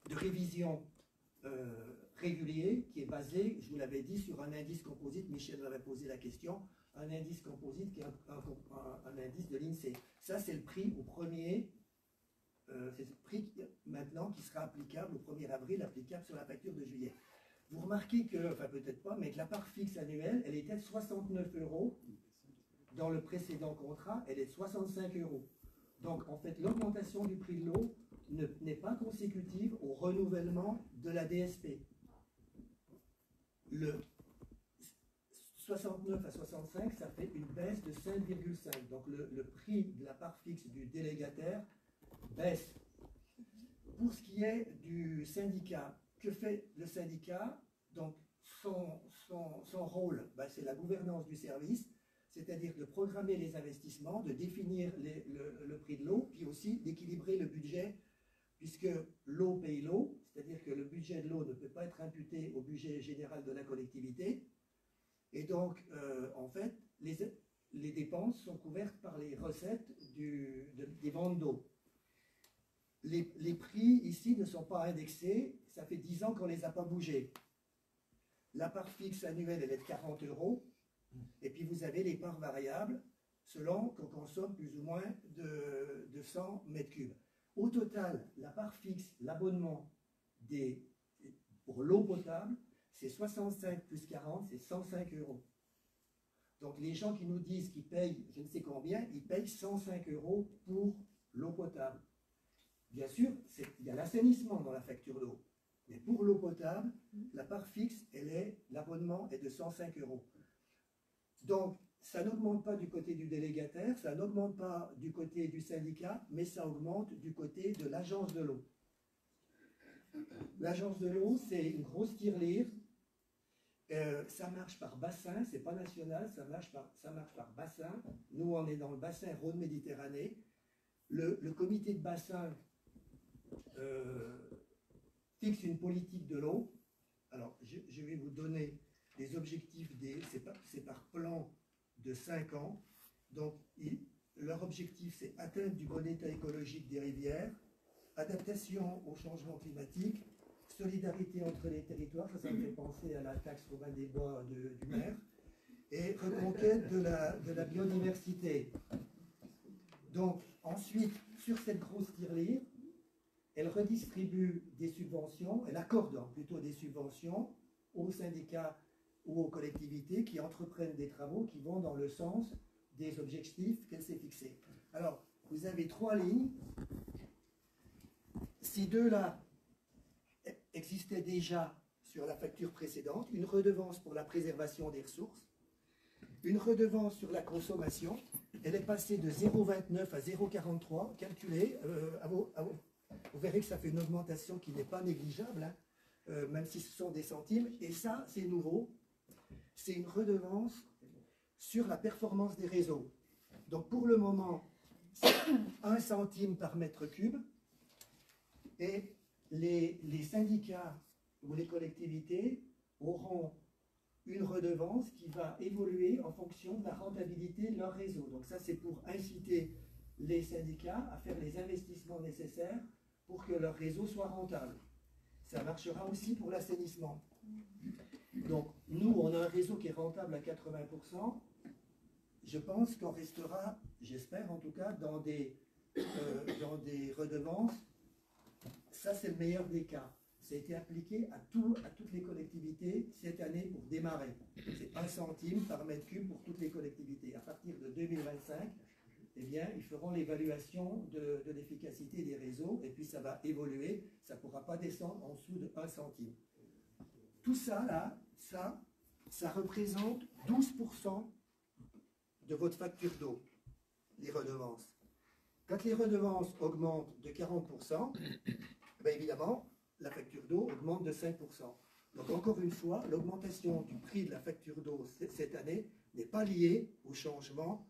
révision régulier qui est basé, je vous l'avais dit, sur un indice composite. Michel m'avait posé la question, un indice composite qui est un indice de l'INSEE. Ça, c'est le prix au premier. C'est le prix maintenant qui sera applicable au 1er avril, applicable sur la facture de juillet. Vous remarquez que, enfin peut-être pas, mais que la part fixe annuelle, elle était de 69 €. Dans le précédent contrat, elle est de 65 €. Donc en fait, l'augmentation du prix de l'eau n'est pas consécutive au renouvellement de la DSP. Le 69 à 65, ça fait une baisse de 5,5. Donc le prix de la part fixe du délégataire baisse. Pour ce qui est du syndicat, que fait le syndicat? Donc son rôle, c'est la gouvernance du service, c'est-à-dire de programmer les investissements, de définir le prix de l'eau, puis aussi d'équilibrer le budget, puisque l'eau paye l'eau, c'est-à-dire que le budget de l'eau ne peut pas être imputé au budget général de la collectivité. Et donc, en fait, les dépenses sont couvertes par les recettes des ventes d'eau. Les prix ici ne sont pas indexés, ça fait 10 ans qu'on ne les a pas bougés. La part fixe annuelle, elle est de 40 €, et puis vous avez les parts variables selon qu'on consomme plus ou moins de 100 mètres cubes. Au total, la part fixe, l'abonnement pour l'eau potable, c'est 65 plus 40, c'est 105 €. Donc les gens qui nous disent qu'ils payent je ne sais combien, ils payent 105 € pour l'eau potable. Bien sûr, il y a l'assainissement dans la facture d'eau. Mais pour l'eau potable, la part fixe, l'abonnement est de 105 €. Donc, ça n'augmente pas du côté du délégataire, ça n'augmente pas du côté du syndicat, mais ça augmente du côté de l'agence de l'eau. L'agence de l'eau, c'est une grosse tirelire. Ça marche par bassin, c'est pas national, ça marche par bassin. Nous, on est dans le bassin Rhône-Méditerranée. Le comité de bassin fixe une politique de l'eau. Alors, je vais vous donner les objectifs, c'est par plan de 5 ans. Donc, leur objectif, c'est atteinte du bon état écologique des rivières, adaptation au changement climatique, solidarité entre les territoires, ça me fait penser à la taxe Robin des Bois du maire, et reconquête de la biodiversité. Donc, ensuite, sur cette grosse tirelire, elle redistribue des subventions, elle accorde plutôt des subventions aux syndicats ou aux collectivités qui entreprennent des travaux qui vont dans le sens des objectifs qu'elle s'est fixés. Alors, vous avez 3 lignes. Ces deux-là existaient déjà sur la facture précédente. Une redevance pour la préservation des ressources, une redevance sur la consommation. Elle est passée de 0,29 à 0,43. Calculez, vous verrez que ça fait une augmentation qui n'est pas négligeable, hein, même si ce sont des centimes. Et ça, c'est nouveau. C'est une redevance sur la performance des réseaux. Donc pour le moment, c'est 1 centime par mètre cube. Et les syndicats ou les collectivités auront une redevance qui va évoluer en fonction de la rentabilité de leur réseau. Donc ça, c'est pour inciter les syndicats à faire les investissements nécessaires pour que leur réseau soit rentable. Ça marchera aussi pour l'assainissement. Donc nous, on a un réseau qui est rentable à 80%. Je pense qu'on restera, j'espère en tout cas, dans des redevances. Ça, c'est le meilleur des cas. Ça a été appliqué à toutes les collectivités cette année pour démarrer. C'est 1 centime par mètre cube pour toutes les collectivités. À partir de 2025, eh bien, ils feront l'évaluation de l'efficacité des réseaux et puis ça va évoluer. Ça ne pourra pas descendre en dessous de 1 centime. Tout ça, là, ça représente 12% de votre facture d'eau, les redevances. Quand les redevances augmentent de 40%, ben évidemment, la facture d'eau augmente de 5%. Donc encore une fois, l'augmentation du prix de la facture d'eau cette année n'est pas liée au changement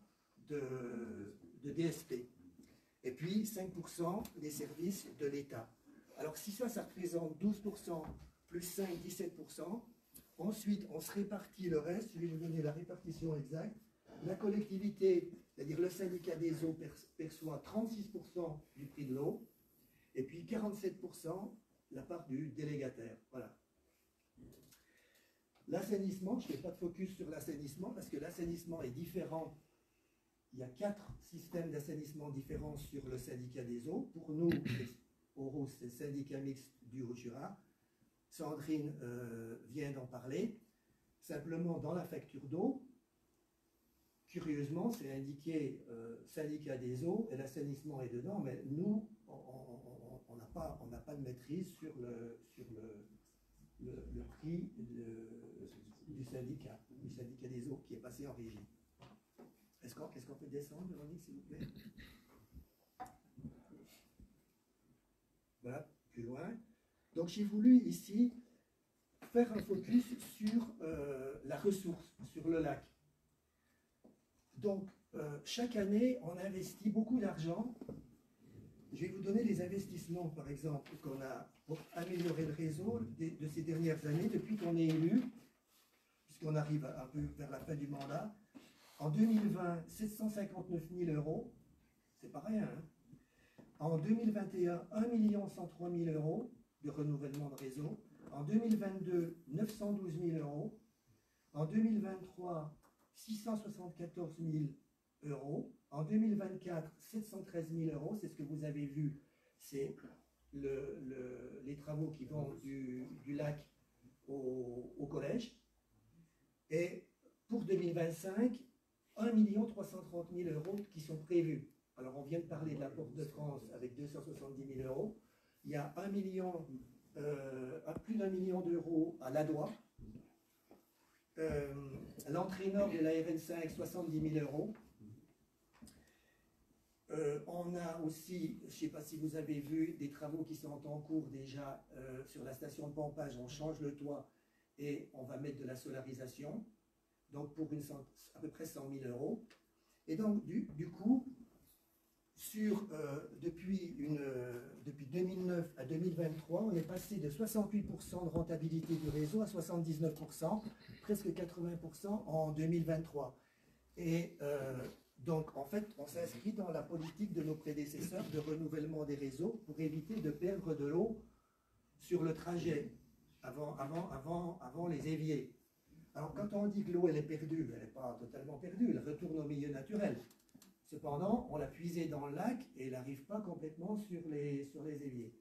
de DSP. Et puis 5% des services de l'État. Alors si ça représente 12% plus 5, 17%, ensuite on se répartit le reste, je vais vous donner la répartition exacte. La collectivité, c'est-à-dire le syndicat des eaux, perçoit 36% du prix de l'eau, et puis 47% la part du délégataire. Voilà. L'assainissement, je ne fais pas de focus sur l'assainissement, parce que l'assainissement est différent. Il y a 4 systèmes d'assainissement différents sur le syndicat des eaux. Pour nous, au Rousse, c'est le syndicat mixte du Haut-Jura. Sandrine vient d'en parler. Simplement, dans la facture d'eau, curieusement, c'est indiqué syndicat des eaux et l'assainissement est dedans, mais nous, on n'a pas de maîtrise sur le prix du syndicat des eaux qui est passé en régie. Est-ce qu'on peut descendre, Véronique, s'il vous plaît? Voilà, plus loin. Donc j'ai voulu ici faire un focus sur la ressource, sur le lac. Donc, chaque année, on investit beaucoup d'argent. Je vais vous donner les investissements, par exemple, qu'on a pour améliorer le réseau de ces dernières années, depuis qu'on est élu, puisqu'on arrive un peu vers la fin du mandat. En 2020, 759 000 euros, c'est pas rien. Hein. En 2021, 1 103 000 euros de renouvellement de réseau. En 2022, 912 000 euros. En 2023, 674 000 euros. En 2024, 713 000 euros. C'est ce que vous avez vu. C'est les travaux qui vont du lac au collège. Et pour 2025, 1 330 000 euros qui sont prévus. Alors on vient de parler de la Porte de France avec 270 000 euros. Il y a plus d'1 million d'euros à l'Adois. L'entrée nord de la RN5, 70 000 euros. On a aussi, je ne sais pas si vous avez vu, des travaux qui sont en cours déjà sur la station de pompage. On change le toit et on va mettre de la solarisation. Donc pour à peu près 100 000 euros. Et donc du coup, depuis 2009 à 2023, on est passé de 68% de rentabilité du réseau à 79%, presque 80% en 2023. Et Donc, en fait, on s'inscrit dans la politique de nos prédécesseurs de renouvellement des réseaux pour éviter de perdre de l'eau sur le trajet avant les éviers. Alors, quand on dit que l'eau, elle est perdue, elle n'est pas totalement perdue, elle retourne au milieu naturel. Cependant, on l'a puisée dans le lac et elle n'arrive pas complètement sur les éviers.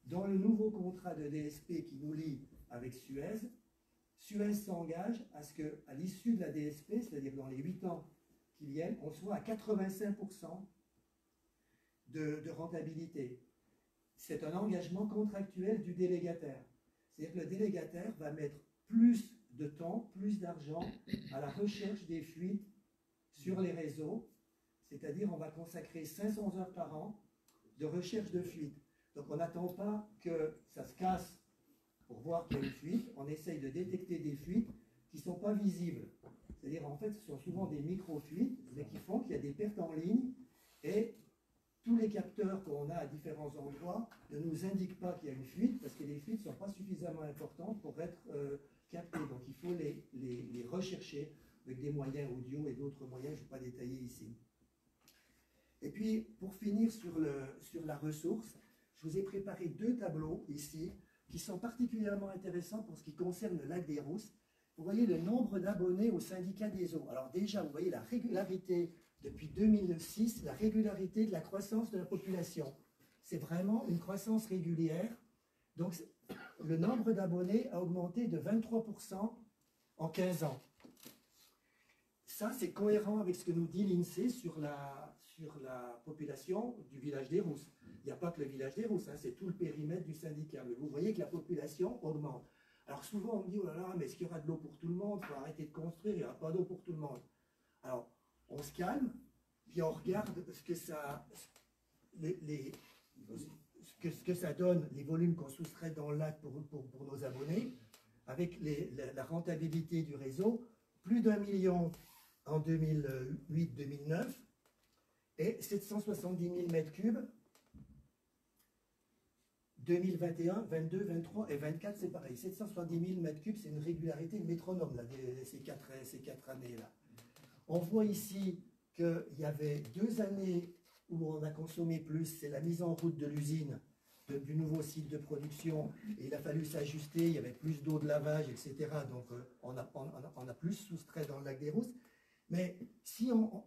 Dans le nouveau contrat de DSP qui nous lie avec Suez, Suez s'engage à ce qu'à l'issue de la DSP, c'est-à-dire dans les 8 ans qui viennent, on soit à 85% de rentabilité. C'est un engagement contractuel du délégataire. C'est-à-dire que le délégataire va mettre plus de temps, plus d'argent à la recherche des fuites sur les réseaux, c'est-à-dire on va consacrer 500 heures par an de recherche de fuites. Donc on n'attend pas que ça se casse pour voir qu'il y a une fuite, on essaye de détecter des fuites qui ne sont pas visibles. C'est-à-dire en fait ce sont souvent des micro-fuites, mais qui font qu'il y a des pertes en ligne et tous les capteurs qu'on a à différents endroits ne nous indiquent pas qu'il y a une fuite parce que les fuites ne sont pas suffisamment importantes pour être captées. Donc il faut les rechercher avec des moyens audio et d'autres moyens, je ne vais pas détailler ici. Et puis pour finir sur la ressource, je vous ai préparé 2 tableaux ici qui sont particulièrement intéressants pour ce qui concerne le lac des Rousses. Vous voyez le nombre d'abonnés au syndicat des eaux. Alors déjà, vous voyez la régularité depuis 2006, la régularité de la croissance de la population. C'est vraiment une croissance régulière. Donc le nombre d'abonnés a augmenté de 23% en 15 ans. Ça, c'est cohérent avec ce que nous dit l'INSEE sur la population du village des Rousses. Il n'y a pas que le village des Rousses, hein, c'est tout le périmètre du syndicat. Mais vous voyez que la population augmente. Alors souvent, on me dit, oh là là, mais est-ce qu'il y aura de l'eau pour tout le monde? Il faut arrêter de construire, il n'y aura pas d'eau pour tout le monde. Alors, on se calme, puis on regarde ce que ça donne, les volumes qu'on soustrait dans le lac pour nos abonnés, avec la rentabilité du réseau, plus d'1 million en 2008-2009, et 770 000 mètres cubes 2021, 22, 23 et 24, c'est pareil. 770 000 mètres cubes, c'est une régularité, le métronome, là, ces quatre années-là. On voit ici qu'il y avait 2 années où on a consommé plus, c'est la mise en route de l'usine, du nouveau site de production, et il a fallu s'ajuster, il y avait plus d'eau de lavage, etc. Donc on a plus soustrait dans le lac des Rousses. Mais si on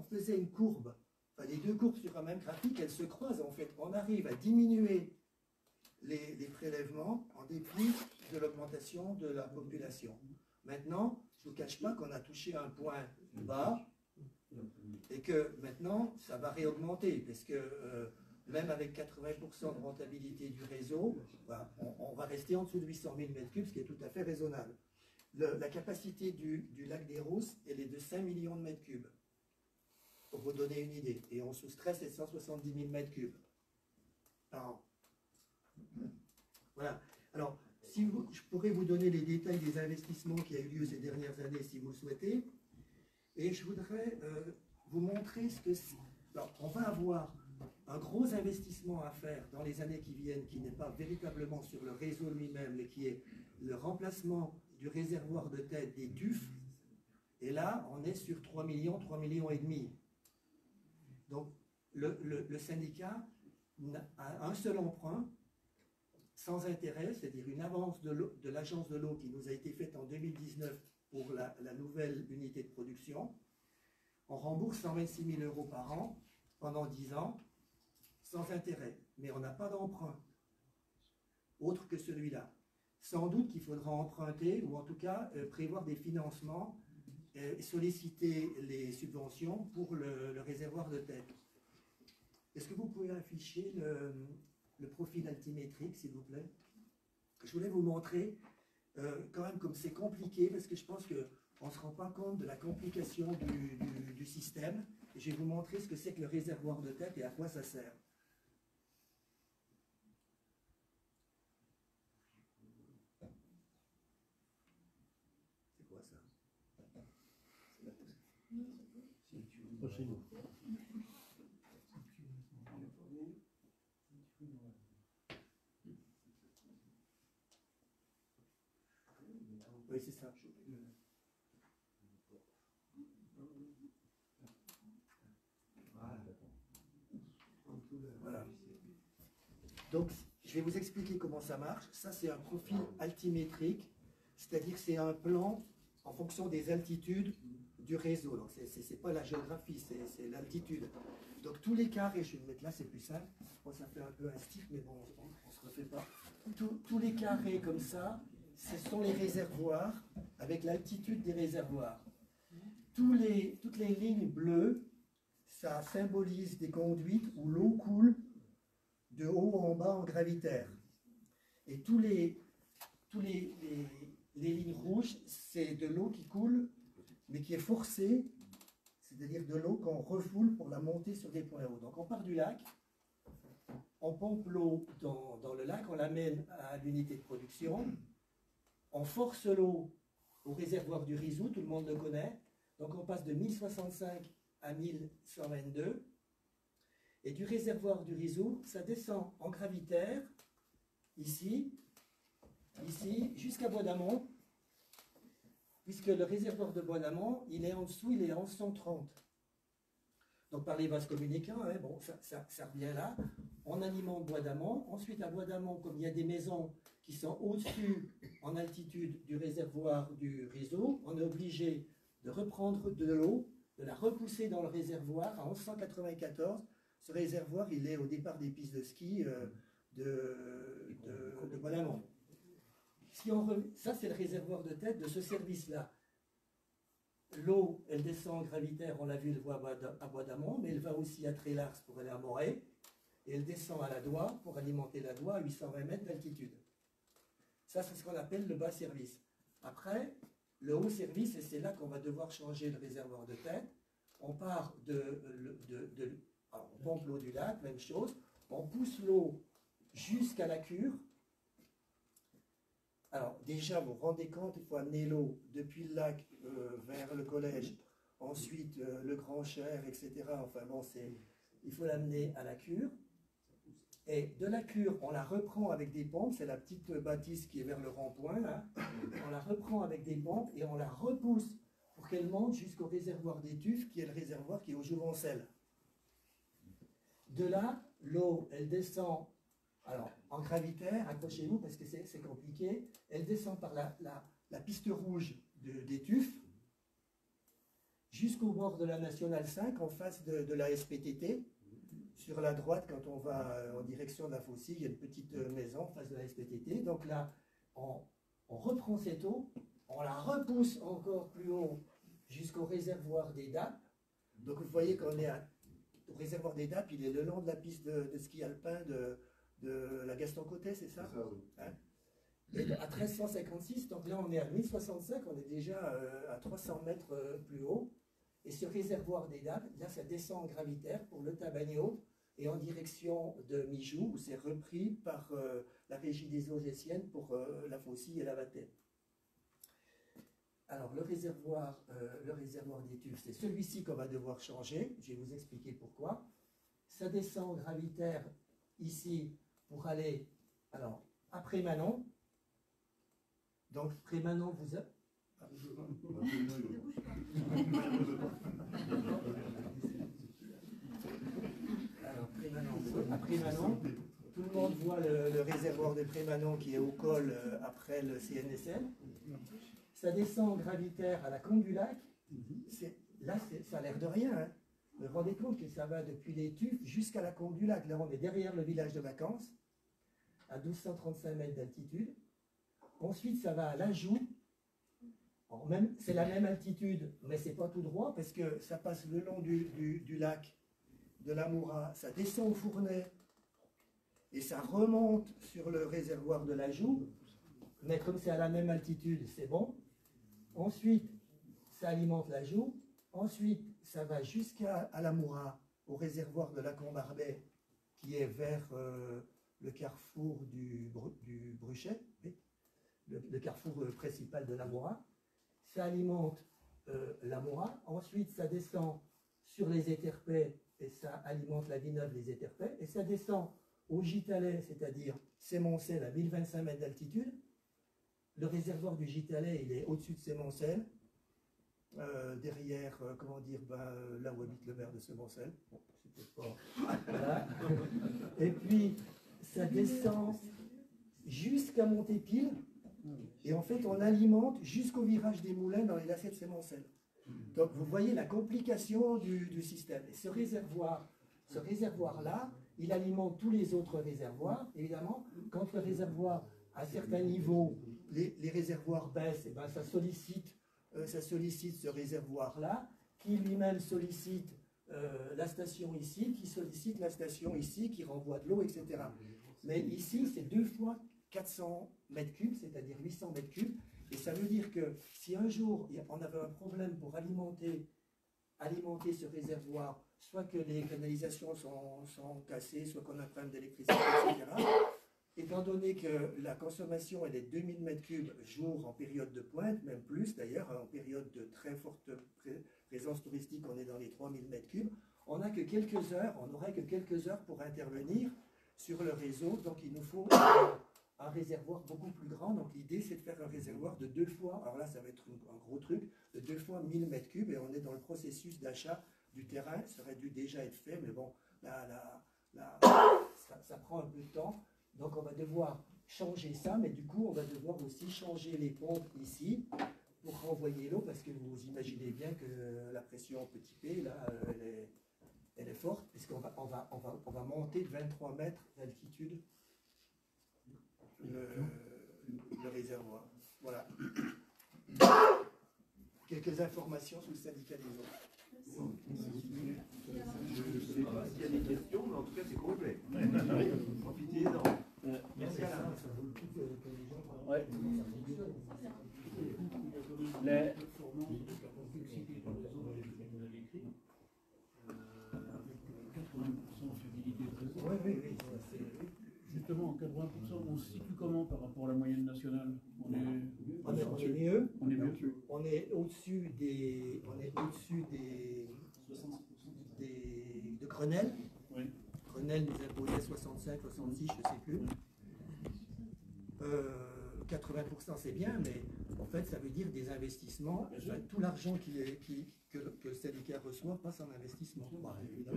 faisait une courbe, enfin, les 2 courbes sur un même graphique, elles se croisent en fait. On arrive à diminuer les prélèvements en dépit de l'augmentation de la population. Maintenant, je ne vous cache pas qu'on a touché un point bas et que maintenant, ça va réaugmenter parce que même avec 80% de rentabilité du réseau, on va rester en dessous de 800 000 m3, ce qui est tout à fait raisonnable. La capacité du lac des Rousses, elle est de 5 millions de mètres cubes, pour vous donner une idée. Et on soustrait 770 000 m3. Alors, voilà. Alors, je pourrais vous donner les détails des investissements qui ont eu lieu ces dernières années, si vous le souhaitez. Et je voudrais vous montrer ce que c'est. Alors, on va avoir un gros investissement à faire dans les années qui viennent, qui n'est pas véritablement sur le réseau lui-même, mais qui est le remplacement du réservoir de tête des TUF. Et là, on est sur 3 millions et demi. Donc, le syndicat a un seul emprunt, sans intérêt, c'est-à-dire une avance de l'agence de l'eau qui nous a été faite en 2019 pour la nouvelle unité de production. On rembourse 126 000 € par an pendant 10 ans, sans intérêt. Mais on n'a pas d'emprunt, autre que celui-là. Sans doute qu'il faudra emprunter, ou en tout cas prévoir des financements, solliciter les subventions pour le réservoir de tête. Est-ce que vous pouvez afficher le profil altimétrique, s'il vous plaît? Je voulais vous montrer quand même comme c'est compliqué, parce que je pense qu'on ne se rend pas compte de la complication du système. Et je vais vous montrer ce que c'est que le réservoir de tête et à quoi ça sert. C'est quoi ça? Chez nous. Oui, c'est ça. Donc, je vais vous expliquer comment ça marche. Ça, c'est un profil altimétrique, c'est-à-dire c'est un plan en fonction des altitudes du réseau. Donc, ce n'est pas la géographie, c'est l'altitude. Donc, tous les carrés, je vais me mettre là, c'est plus simple. Bon, ça fait un peu un stick, mais bon, on ne se refait pas. Tous les carrés comme ça, ce sont les réservoirs avec l'altitude des réservoirs. Toutes les lignes bleues, ça symbolise des conduites où l'eau coule de haut en bas en gravitaire. Et les lignes rouges, c'est de l'eau qui coule, mais qui est forcée, c'est-à-dire de l'eau qu'on refoule pour la monter sur des points hauts. Donc on part du lac, on pompe l'eau dans le lac, on l'amène à l'unité de production, on force l'eau au réservoir du Rizou, tout le monde le connaît, donc on passe de 1065 à 1122, et du réservoir du Rizou, ça descend en gravitaire, ici, jusqu'à Bois d'Amont, puisque le réservoir de Bois d'Amont, il est en dessous, il est en 130. Donc par les vases communicants, hein, bon, ça revient là, on alimente Bois d'Amont, ensuite à Bois d'Amont, comme il y a des maisons qui sont au-dessus en altitude du réservoir du Rizou, on est obligé de reprendre de l'eau, de la repousser dans le réservoir à 1194. Ce réservoir, il est au départ des pistes de ski de Bois d'Amont. Ça, c'est le réservoir de tête de ce service-là. L'eau, elle descend en gravitaire, on l'a vu, elle va à Bois d'Amont, mais elle va aussi à Trélars pour aller à Morée, et elle descend à la Doie pour alimenter la Doie à 820 mètres d'altitude. Ça, c'est ce qu'on appelle le bas service. Après, le haut service, et c'est là qu'on va devoir changer le réservoir de tête. On part alors, on pompe l'eau du lac, même chose. On pousse l'eau jusqu'à la cure. Alors, déjà, vous vous rendez compte, il faut amener l'eau depuis le lac vers le collège, ensuite le Grand Cher, etc. Enfin bon, il faut l'amener à la cure. Et de la cure, on la reprend avec des pompes, c'est la petite bâtisse qui est vers le rond-point, là. On la reprend avec des pompes et on la repousse pour qu'elle monte jusqu'au réservoir des Tuffes, qui est le réservoir qui est au Jouvencel. De là, l'eau, elle descend, alors en gravitaire, accrochez-vous parce que c'est compliqué, elle descend par la piste rouge des Tuffes jusqu'au bord de la Nationale 5, en face de la SPTT. Sur la droite, quand on va en direction de la Faucille, il y a une petite maison en face de la SPTT. Donc là, on reprend cette eau, on la repousse encore plus haut jusqu'au réservoir des DAP. Donc vous voyez qu'on est au réservoir des DAP, il est le long de la piste de ski alpin de la Gaston-Côté, c'est ça, hein? Et à 1356, donc là on est à 1065, on est déjà à 300 mètres plus haut. Et ce réservoir des DAP, là ça descend en gravitaire pour le Tabagno et en direction de Mijou, où c'est repris par la Régie des eaux gessiennes pour la Faucille et la Vatelle. Alors le réservoir des Tuffes, c'est celui-ci qu'on va devoir changer, je vais vous expliquer pourquoi. Ça descend en gravitaire ici pour aller à Prémanon. Donc Prémanon, vous avez... Alors, à Prémanon, tout le monde voit le réservoir de Prémanon qui est au col après le CNSL. Ça descend en gravitaire à la Combe du Lac. Là, ça a l'air de rien. Hein. Vous vous rendez compte que ça va depuis les Tuffes jusqu'à la Combe du Lac. Là, on est derrière le village de vacances, à 1235 mètres d'altitude. Ensuite, ça va à l'Anjou. C'est la même altitude, mais c'est pas tout droit parce que ça passe le long du lac de l'Amoura, ça descend au Fournais et ça remonte sur le réservoir de l'Anjou. Mais comme c'est à la même altitude, c'est bon. Ensuite, ça alimente l'Anjou. Ensuite, ça va jusqu'à l'Amoura, au réservoir de la Combarbet, qui est vers le carrefour du Bruchet, oui, le carrefour principal de l'Amoura. Ça alimente l'Amoura. Ensuite, ça descend sur les Éterpais et ça alimente la Villeneuve, les Éterpais. Et ça descend au Gitalet, c'est-à-dire Sémoncel à 1025 mètres d'altitude. Le réservoir du Gitalet, il est au-dessus de Sémoncel, derrière, là où habite le maire de Sémoncel. Bon, c'était pas... Voilà. Et puis, ça descend jusqu'à Montépile, et en fait on alimente jusqu'au virage des Moulins dans les lacets de Sémoncel. Donc vous voyez la complication du système. Et ce réservoir-là, il alimente tous les autres réservoirs. Évidemment, quand le réservoir à certains niveaux, les réservoirs baissent, et ben ça sollicite ce réservoir-là, qui lui-même sollicite la station ici, qui sollicite la station ici, qui renvoie de l'eau, etc. Mais ici, c'est 2 fois 400 mètres cubes, c'est-à-dire 800 mètres cubes. Et ça veut dire que si un jour on avait un problème pour alimenter ce réservoir, soit que les canalisations sont cassées, soit qu'on a un problème d'électricité, etc., étant donné que la consommation elle est 2000 mètres cubes jour en période de pointe, même plus d'ailleurs, en période de très forte présence touristique, on est dans les 3000 mètres cubes, on n'aurait que quelques heures pour intervenir sur le réseau, donc il nous faut un réservoir beaucoup plus grand. Donc l'idée c'est de faire un réservoir de 2 fois, alors là ça va être un gros truc, de 2 fois 1000 mètres cubes, et on est dans le processus d'achat du terrain. Ça aurait dû déjà être fait, mais bon, ça prend un peu de temps. Donc on va devoir changer ça, mais du coup on va devoir aussi changer les pompes ici pour renvoyer l'eau, parce que vous imaginez bien que la pression petit P, là, elle est forte, puisqu'on va monter de 23 mètres d'altitude le réservoir. Voilà. Quelques informations sur le syndicat des eaux. Je ne sais pas s'il y a des questions, mais en tout cas, c'est complet. Profitez-en. Merci. Ouais. La performance de la complexité dans les zones, vous l'avez écrit, avec 80% fiabilité de réseau. Oui. Justement, en 80%, on se situe comment par rapport à la moyenne nationale? On est mieux. On est mieux. On est au-dessus de Grenelle. Oui. Grenelle nous imposait 65, 66, je ne sais plus. 80% c'est bien, mais en fait ça veut dire des investissements. Enfin, tout l'argent que le syndicat reçoit passe en investissement.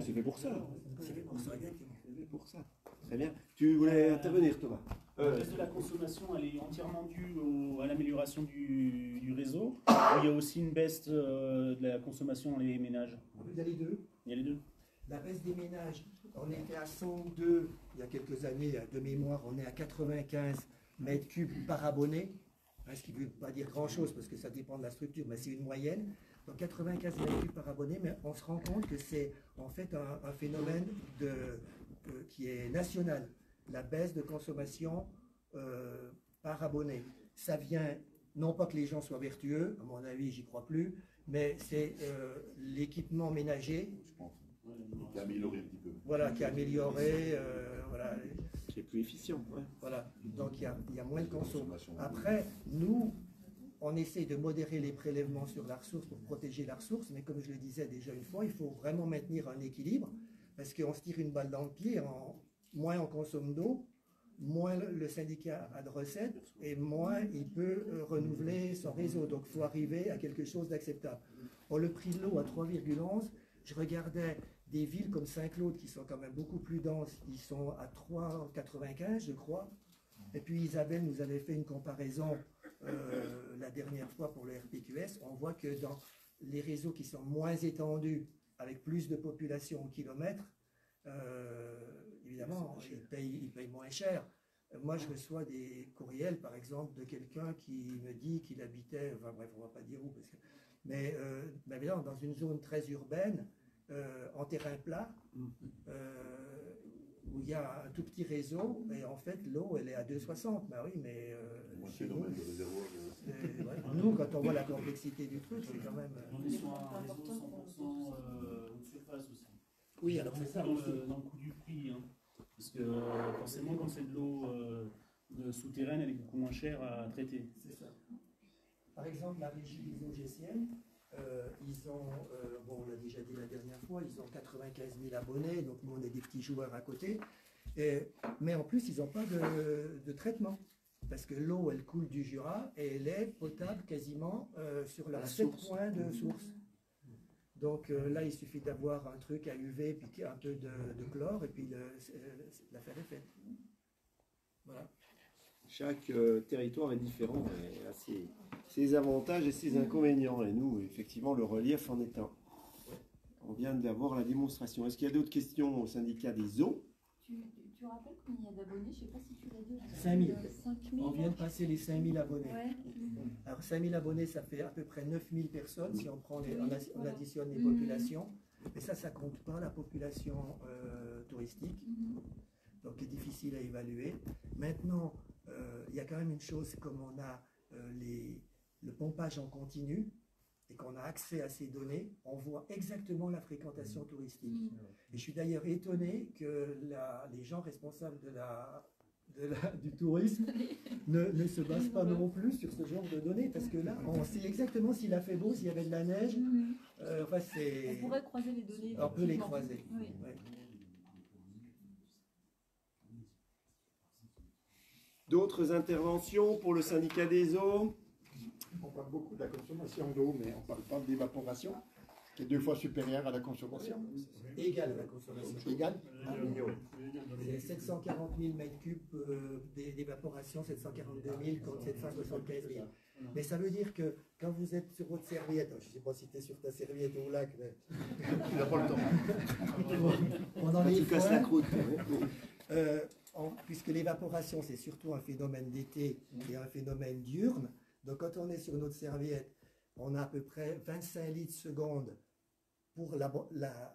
C'est fait pour ça. C'est fait pour ça, exactement. C'est fait pour ça. Très bien. Tu voulais intervenir, Thomas? Le reste de la consommation, elle est entièrement due à l'amélioration du réseau. Il y a aussi une baisse de la consommation dans les ménages. Il y a les deux. Il y a les deux. La baisse des ménages, on était à 102 il y a quelques années, de mémoire, on est à 95 mètres cubes par abonné, ce qui ne veut pas dire grand-chose parce que ça dépend de la structure, mais c'est une moyenne. Donc 95 mètres cubes par abonné, mais on se rend compte que c'est en fait un phénomène qui est national. La baisse de consommation par abonné. Ça vient, non pas que les gens soient vertueux, à mon avis, j'y crois plus, mais c'est l'équipement ménager. Je pense. Qui a amélioré un petit peu. Voilà, qui a amélioré. Voilà. Qui est plus efficient. Ouais. Voilà, donc il y a moins de consommation. Après, nous, on essaie de modérer les prélèvements sur la ressource pour protéger la ressource, mais comme je le disais déjà une fois, il faut vraiment maintenir un équilibre, parce qu'on se tire une balle dans le pied, moins on consomme d'eau, moins le syndicat a de recettes, et moins il peut renouveler son réseau. Donc il faut arriver à quelque chose d'acceptable. Pour le prix de l'eau à 3,11, je regardais des villes comme Saint-Claude qui sont quand même beaucoup plus denses, ils sont à 3,95 je crois. Et puis Isabelle nous avait fait une comparaison la dernière fois pour le RPQS. On voit que dans les réseaux qui sont moins étendus, avec plus de population au kilomètre, évidemment, ils payent moins cher. Moi, je reçois des courriels, par exemple, de quelqu'un qui me dit qu'il habitait, enfin bref, on ne va pas dire où, parce que, mais évidemment, dans une zone très urbaine, en terrain plat, où il y a un tout petit réseau, et en fait, l'eau, elle est à 2,60. Ben oui, mais nous, quand on voit la complexité du truc, c'est quand même... On est sur un réseau 100% haute surface aussi. Oui, alors c'est ça dans aussi. dans le coût du prix. Hein. Parce que forcément, quand c'est de l'eau souterraine, elle est beaucoup moins chère à traiter. C'est ça. Par exemple, la régie des eaux gessiennes, ils ont, bon, on l'a déjà dit la dernière fois, ils ont 95 000 abonnés, donc nous on est des petits joueurs à côté. Mais en plus, ils n'ont pas de traitement. Parce que l'eau, elle coule du Jura et elle est potable quasiment sur leurs 7 points de source. Donc là, il suffit d'avoir un truc à UV, puis un peu de chlore, et puis l'affaire est faite. Voilà. Chaque territoire est différent et a ses avantages et ses inconvénients. Et nous, effectivement, le relief en est un. On vient d'avoir la démonstration. Est-ce qu'il y a d'autres questions au syndicat des eaux? Tu rappelles combien il y a d'abonnés? Je ne sais pas si tu l'as dit. 5000. 5000. On vient de passer les 5000 abonnés. Ouais. Alors 5000 abonnés, ça fait à peu près 9000 personnes si on prend on additionne les populations. Mais ça compte pas la population touristique. Donc c'est difficile à évaluer. Maintenant, il y a quand même une chose, c'est comme on a le pompage en continu et qu'on a accès à ces données, on voit exactement la fréquentation touristique. Et je suis d'ailleurs étonné que les gens responsables du tourisme ne se basent pas non plus sur ce genre de données, parce que là, on sait exactement s'il a fait beau, s'il y avait de la neige. Enfin, On pourrait croiser les données. on peut les effectivement. croiser. Oui. Ouais. D'autres interventions pour le syndicat des eaux? On parle beaucoup de la consommation d'eau, mais on ne parle pas de l'évaporation, qui est 2 fois supérieure à la consommation. Égale à la consommation. Égal. C'est 740 000 mètres cubes d'évaporation, 742 000 contre 775 000. Mais ça veut dire que quand vous êtes sur votre serviette, je ne sais pas si tu es sur ta serviette au lac, mais Il n'a pas le temps. on en est Tu casses la fin. croûte. Puisque l'évaporation, c'est surtout un phénomène d'été et un phénomène diurne. Donc quand on est sur notre serviette, on a à peu près 25 litres seconde pour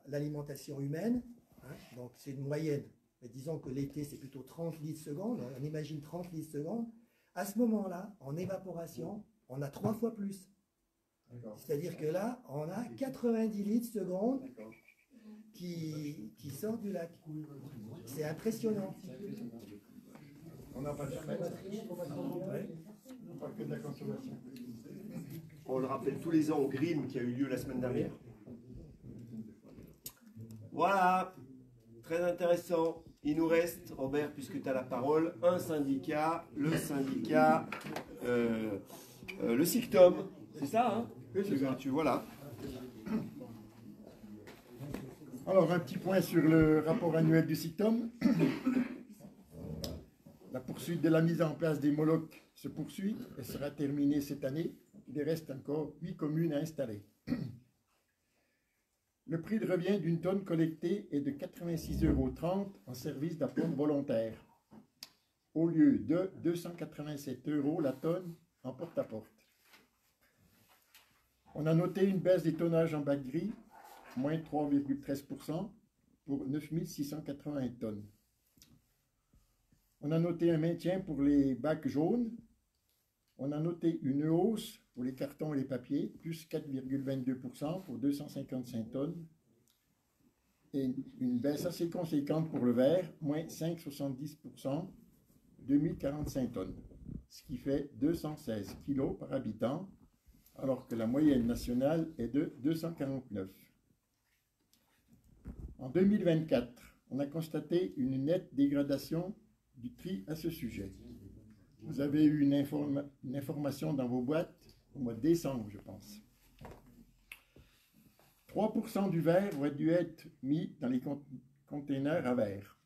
l'alimentation humaine. Hein, donc c'est une moyenne. Mais disons que l'été, c'est plutôt 30 litres seconde. On imagine 30 litres seconde. À ce moment-là, en évaporation, on a 3 fois plus. C'est-à-dire que là, on a 90 litres seconde qui sortent du lac. C'est impressionnant. On n'a pas de Ouais. on parle que de la consommation. On le rappelle tous les ans au GRIM qui a eu lieu la semaine dernière. Voilà, très intéressant. Il nous reste, Robert, puisque tu as la parole, un syndicat, le syndicat, le SICTOM. C'est ça, hein? Oui, c'est ça. Voilà. Alors, un petit point sur le rapport annuel du SICTOM. La poursuite de la mise en place des MOLOC se poursuit et sera terminée cette année. Il reste encore 8 communes à installer. Le prix de revient d'une tonne collectée est de 86,30 € en service d'apport volontaire, au lieu de 287 € la tonne en porte-à-porte. On a noté une baisse des tonnages en bac gris, moins 3,13% pour 9680 tonnes. On a noté un maintien pour les bacs jaunes. On a noté une hausse pour les cartons et les papiers, plus 4,22% pour 255 tonnes. Et une baisse assez conséquente pour le verre, moins 5,70%, 2045 tonnes. Ce qui fait 216 kg par habitant, alors que la moyenne nationale est de 249. En 2024, on a constaté une nette dégradation du tri à ce sujet. Vous avez eu une information dans vos boîtes au mois de décembre, je pense. 3% du verre aurait dû être mis dans les containers à verre.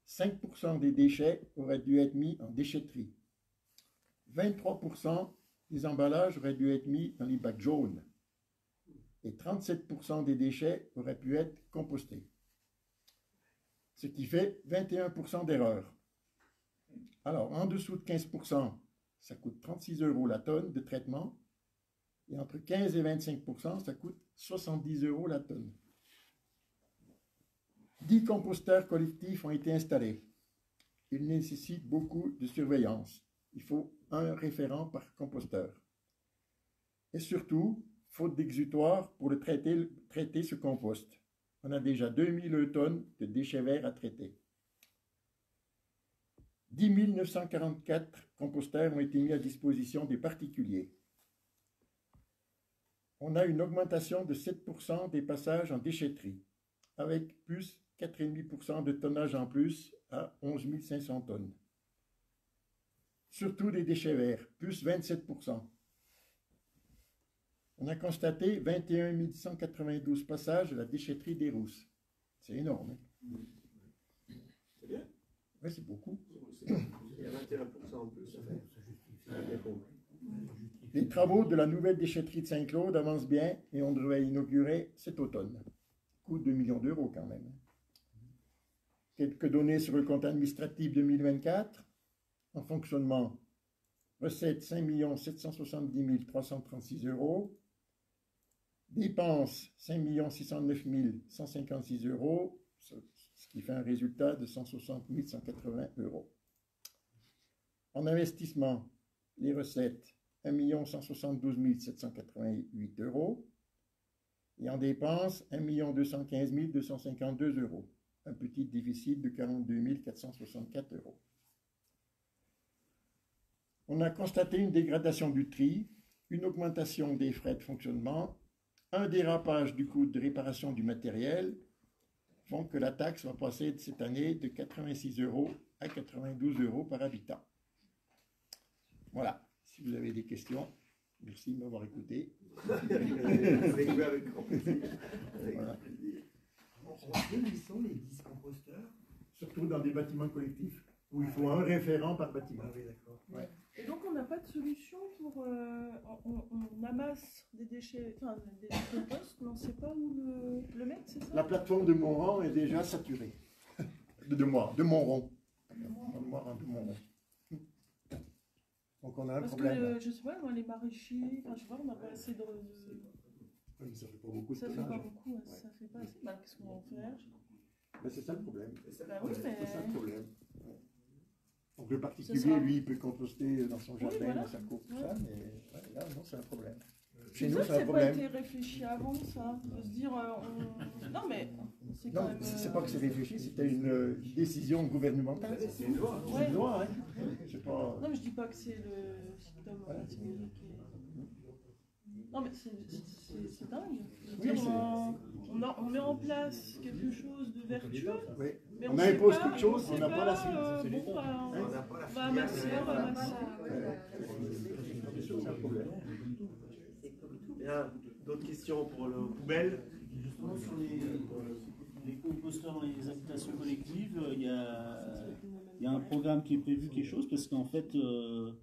5% des déchets auraient dû être mis en déchetterie. 23% des emballages auraient dû être mis dans les bacs jaunes. Et 37% des déchets auraient pu être compostés. Ce qui fait 21% d'erreurs. Alors, en dessous de 15%, ça coûte 36 € la tonne de traitement. Et entre 15 et 25%, ça coûte 70 € la tonne. 10 composteurs collectifs ont été installés. Ils nécessitent beaucoup de surveillance. Il faut un référent par composteur. Et surtout, faute d'exutoire pour traiter ce compost. On a déjà 2000 tonnes de déchets verts à traiter. 10 944 composteurs ont été mis à disposition des particuliers. On a une augmentation de 7% des passages en déchetterie, avec plus 4,5% de tonnage en plus à 11 500 tonnes. Surtout des déchets verts, plus 27%. On a constaté 21 192 passages à la déchetterie des Rousses. C'est énorme. Hein? C'est bien. Ouais, c'est beaucoup. Il y a 21% en plus. Ça fait. Ça a bien compris. Les travaux de la nouvelle déchetterie de Saint-Claude avancent bien et on devrait inaugurer cet automne. Coût 2 millions d'euros quand même. Quelques données sur le compte administratif 2024. En fonctionnement, recettes 5 770 336 euros. Dépenses 5 609 156 euros, ce qui fait un résultat de 160 180 euros. En investissement, les recettes 1 172 788 euros. Et en dépenses, 1 215 252 euros. Un petit déficit de 42 464 euros. On a constaté une dégradation du tri, une augmentation des frais de fonctionnement, un dérapage du coût de réparation du matériel, font que la taxe va passer de cette année de 86 euros à 92 euros par habitant. Voilà, si vous avez des questions, merci de m'avoir écouté. Avec grand plaisir. Voilà. Où sont les 10 composteurs? Surtout dans des bâtiments collectifs, où il faut un référent par bâtiment. Ah oui, d'accord. Ouais. Et donc on n'a pas de solution pour... on amasse des déchets, enfin des composts, mais on ne sait pas où le mettre, c'est ça? La plateforme de Montrond est déjà saturée. De Montron. De Montron. Donc on a un Parce problème. que, je sais pas, moi, les maraîchers, enfin, je sais pas, on n'a pas assez de... Oui, ça fait pas beaucoup de Ça fait tonnage. pas beaucoup, ouais, ça fait pas assez. Bah, qu'est-ce qu'on va en faire? Mais c'est ça le problème. Bah oui, mais... C'est ça le problème. Donc le Ça particulier, sera- lui, il peut composter dans son jardin, voilà. dans sa cour, tout Ouais. ça, mais ouais, là, non, c'est un problème. C'est Chez nous, ça c'est que un c'est pas problème. été réfléchi avant, ça. De se dire, non, mais c'est quand Non, même... c'est pas que c'est réfléchi, c'était une décision gouvernementale. C'est une loi. C'est une loi, hein. C'est pas... Non, mais je dis pas que c'est le symptôme antibiotique. Non, mais c'est dingue. Je veux Oui, dire, c'est- on met en place quelque chose de vertueux, Oui. mais On sait impose pas- quelque chose, sait on n'a pas la suite. bon, bah, On n'a pas la on va filière. amasser, on va amasser. C'est un problème. Bien, d'autres questions pour le poubelle? Justement, sur les composteurs dans les habitations collectives, il y a un programme qui est prévu, quelque chose, parce qu'en fait, il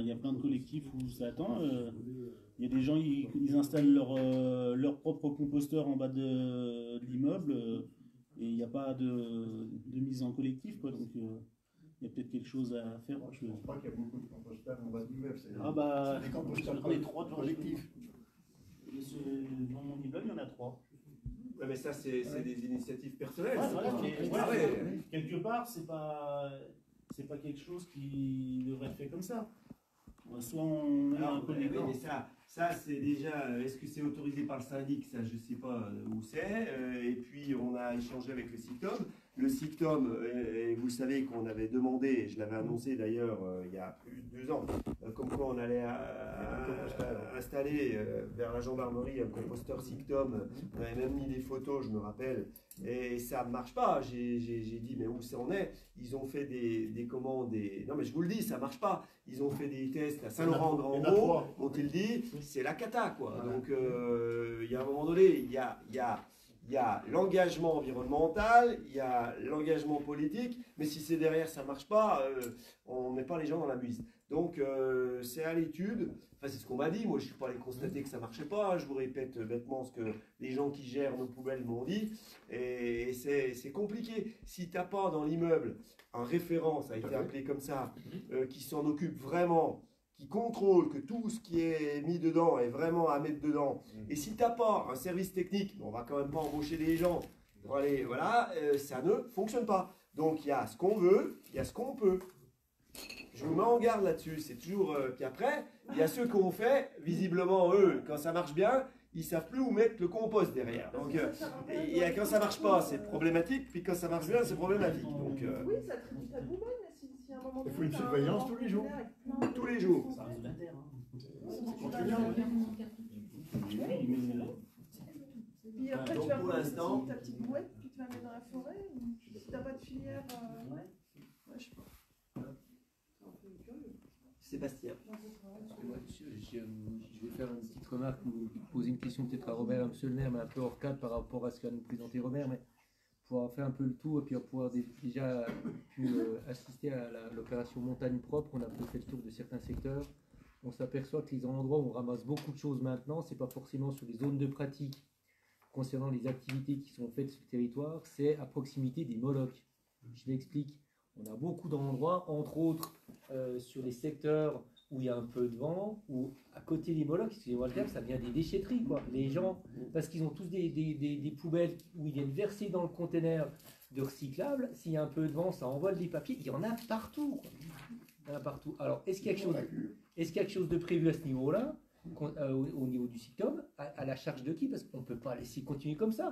y a plein de collectifs où ça attend. Il y a des gens, ils installent leur propre composteur en bas de l'immeuble, et il n'y a pas de mise en collectif, quoi, donc il y a peut-être quelque chose à faire. Je ne pense pas qu'il y a beaucoup de composteurs en bas d'immeuble. C'est des composteurs j'en ai 3 collectifs. Dans mon immeuble, il y en a 3. Ouais, mais ça, c'est des initiatives personnelles. Ouais, c'est voilà, pas- mais Ah ouais. quelque part, c'est pas quelque chose qui devrait être fait comme ça. Soit on met un Oui, collectif. mais ça c'est déjà. Est-ce que c'est autorisé par le syndic? Ça, je ne sais pas où c'est. Et puis, on a échangé avec le CICTOM. Le CICTOM, et vous savez qu'on avait demandé, et je l'avais annoncé d'ailleurs il y a plus de 2 ans, comme quoi on allait installer vers la gendarmerie un composteur CICTOM. On avait même mis des photos, je me rappelle. Et ça ne marche pas. J'ai dit, mais où ça en est? Ils ont fait des commandes. Non, mais je vous le dis, ça ne marche pas. Ils ont fait des tests à Saint-Laurent Il y en a Grand Haut. 3. Ont-ils dit, c'est la cata, quoi. Voilà. Donc, il y a un moment donné, il y a l'engagement environnemental, il y a l'engagement politique, mais si c'est derrière, ça ne marche pas, on ne met pas les gens dans la buse. Donc, c'est à l'étude. Enfin, c'est ce qu'on m'a dit. Moi, je ne suis pas allé constater que ça ne marchait pas. Je vous répète bêtement ce que les gens qui gèrent nos poubelles m'ont dit. Et c'est compliqué. Si tu n'as pas dans l'immeuble un référent, ça a été appelé comme ça, qui s'en occupe vraiment, qui contrôle que tout ce qui est mis dedans est vraiment à mettre dedans. Et si tu n'as pas un service technique, on va quand même pas embaucher des gens. Pour aller, voilà, ça ne fonctionne pas. Donc il y a ce qu'on veut, il y a ce qu'on peut. Je vous mets en garde là-dessus. C'est toujours. Puis après, il y a ceux qu'on fait, visiblement, eux, quand ça marche bien, ils ne savent plus où mettre le compost derrière. Donc quand ça marche pas, c'est problématique. Puis quand ça marche bien, c'est problématique. Donc, Oui, ça trie ta poubelle, mais si à un moment Il faut une surveillance tous les jours. tous les jours. Ça reste de la terre. Hein. C'est contraignant. Puis après, Donc, tu vas pour prendre l'instant- ta petite bouette, puis tu vas mettre dans la forêt. Ou si tu n'as pas de filière, ouais. Ouais, je sais pas. C'est un peu curieux. Sébastien. Excusez-moi, je vais faire une petite remarque ou poser une question peut-être à Robert Amselner, mais un peu hors cadre par rapport à ce qu'a nous présenté Robert. Mais pour avoir fait un peu le tour et puis pour avoir déjà pu assister à l'opération Montagne Propre, on a un peu fait le tour de certains secteurs. On s'aperçoit que les endroits où on ramasse beaucoup de choses maintenant, c'est pas forcément sur les zones de pratique concernant les activités qui sont faites sur le territoire, c'est à proximité des molocs. Je m'explique. On a beaucoup d'endroits, entre autres sur les secteurs où il y a un peu de vent, ou à côté des molocs, excusez-moi le terme, ça vient des déchetteries, quoi. Les gens, parce qu'ils ont tous des poubelles où ils viennent verser dans le conteneur de recyclable, s'il y a un peu de vent, ça envole des papiers, il y en a partout, quoi. Il y en a partout. Alors, est-ce qu'il y a quelque chose de prévu à ce niveau-là, au niveau du SICOM, à la charge de qui? Parce qu'on ne peut pas laisser continuer comme ça.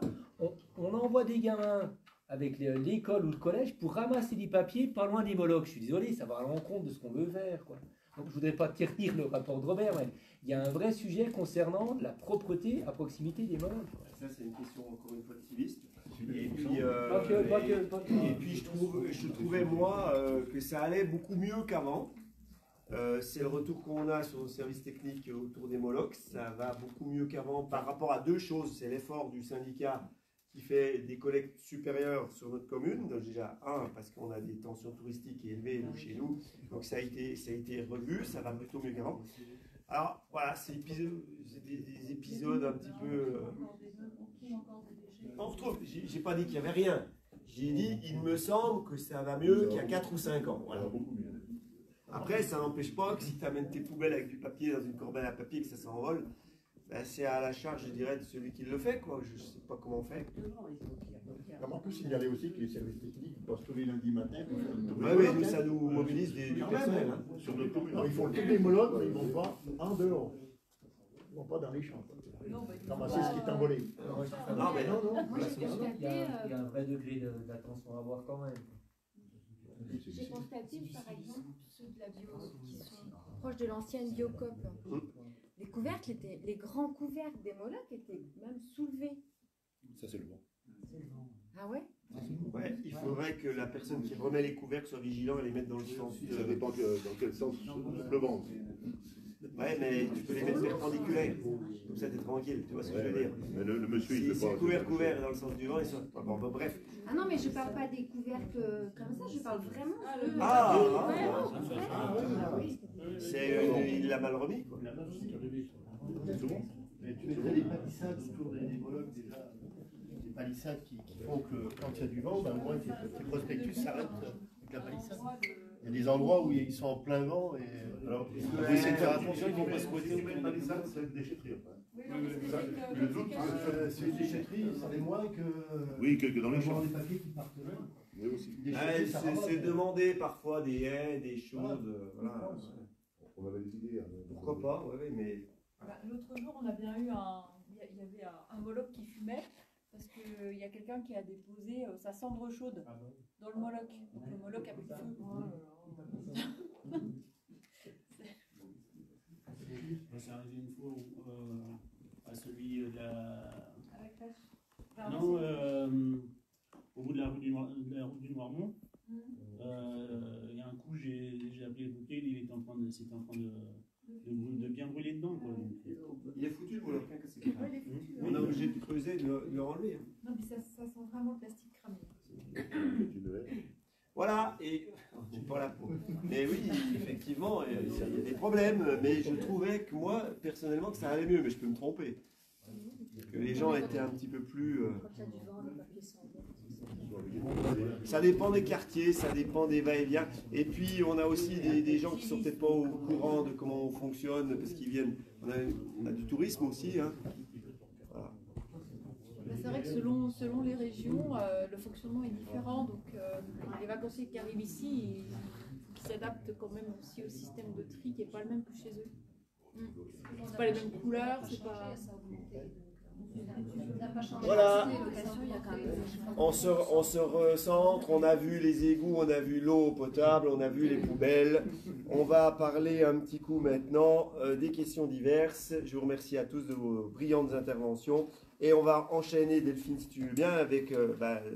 On envoie des gamins avec l'école ou le collège pour ramasser des papiers pas loin des molocs. Je suis désolé, ça va à l'encontre de ce qu'on veut faire, quoi. Donc, je ne voudrais pas ternir le rapport de Robert, mais il y a un vrai sujet concernant la propreté à proximité des molocs. Ça, c'est une question, encore une fois, de civisme. Et puis, je trouvais, moi, que ça allait beaucoup mieux qu'avant. C'est le retour qu'on a sur nos services techniques autour des molocs. Ça va beaucoup mieux qu'avant par rapport à deux choses. C'est l'effort du syndicat qui fait des collectes supérieures sur notre commune. Donc déjà, parce qu'on a des tensions touristiques élevées chez nous. Donc ça a été revu, ça va plutôt mieux qu'avant. Alors voilà, c'est des épisodes un petit peu... On retrouve, j'ai pas dit qu'il n'y avait rien. J'ai dit, il me semble que ça va mieux qu'il y a 4 ou 5 ans. Voilà. Après, ça n'empêche pas que si tu amènes tes poubelles avec du papier dans une corbeille à papier et que ça s'envole, ben c'est à la charge, je dirais, de celui qui le fait, quoi. Je ne sais pas comment on fait. En plus, il y avait aussi que les services techniques passent tous les lundis matin. Oui, nous, ça nous mobilise du personnel. Hein. Sur notre commune. Ils font le tour des molocs, mais ils ne vont pas en dehors. Ils ne vont pas dans les champs. Ramasser ce qui est envolé. Non, mais non. Il y a un vrai degré d'attention à avoir quand même. J'ai constaté, par exemple, ceux de la bio qui sont proches de l'ancienne Biocop. Les couvercles les grands couvercles des molocs étaient même soulevés. Ça, c'est le vent. Ah ouais? Ouais, il faudrait que la personne qui remet les couvercles soit vigilant et les mette dans le sens. Ça dépend dans quel sens le vent. Ouais, mais tu peux les mettre perpendiculaires. Comme ça, t'es tranquille, tu vois ce que je veux dire. Mais le monsieur, il si fait pas. Couvert dans le sens du vent, ils sont. Bon, bref. Ah non, mais je parle pas des couvercles comme ça, je parle vraiment il l'a mal remis, quoi. Mais tu mettrais des palissades autour des molocs déjà. Des palissades qui font que quand il y a du vent, ben, au moins tes prospectus s'arrêtent avec la palissade. Il y a des endroits où ils sont en plein vent et alors il faut essayer de faire attention, ils ne vont pas se coiter. Si une palissade, c'est une déchetterie. Le doute, c'est une déchetterie, ça l'est moins que, oui, que dans les champs. Des papiers qui partent là. Oui, aussi. C'est demander parfois des haies, des choses. Voilà. On avait des idées. Pourquoi pas, mais. L'autre jour, on a bien eu il y avait un moloc qui fumait parce qu'il y a quelqu'un qui a déposé sa cendre chaude dans le moloc. Donc le moloc a pris feu. C'est arrivé une fois à celui de la... Non, au bout de la rue du Noirmont. Il y a un coup, j'ai appelé le pompier, il était en train de bien brûler dedans. Quoi. Il est foutu le moloc, on est obligé de creuser, de le renlever. Non, mais ça sent vraiment le plastique cramé. Voilà, et on n'est pas là pour. Mais oui, effectivement, il y a des problèmes, mais je trouvais que moi, personnellement, que ça allait mieux, mais je peux me tromper. Que les gens étaient un petit peu plus. Ça dépend des quartiers, ça dépend des va-et-vient. Et puis, on a aussi des gens qui sont peut-être pas au courant de comment on fonctionne, parce qu'ils viennent. On a du tourisme aussi. Hein. Voilà. C'est vrai que selon les régions, le fonctionnement est différent. Donc, les vacanciers qui arrivent ici, ils s'adaptent quand même aussi au système de tri qui n'est pas le même que chez eux. C'est pas les mêmes couleurs, c'est pas. Voilà, on se recentre, on a vu les égouts, on a vu l'eau potable, on a vu les poubelles. On va parler un petit coup maintenant des questions diverses. Je vous remercie à tous de vos brillantes interventions. Et on va enchaîner, Delphine, si tu veux bien, avec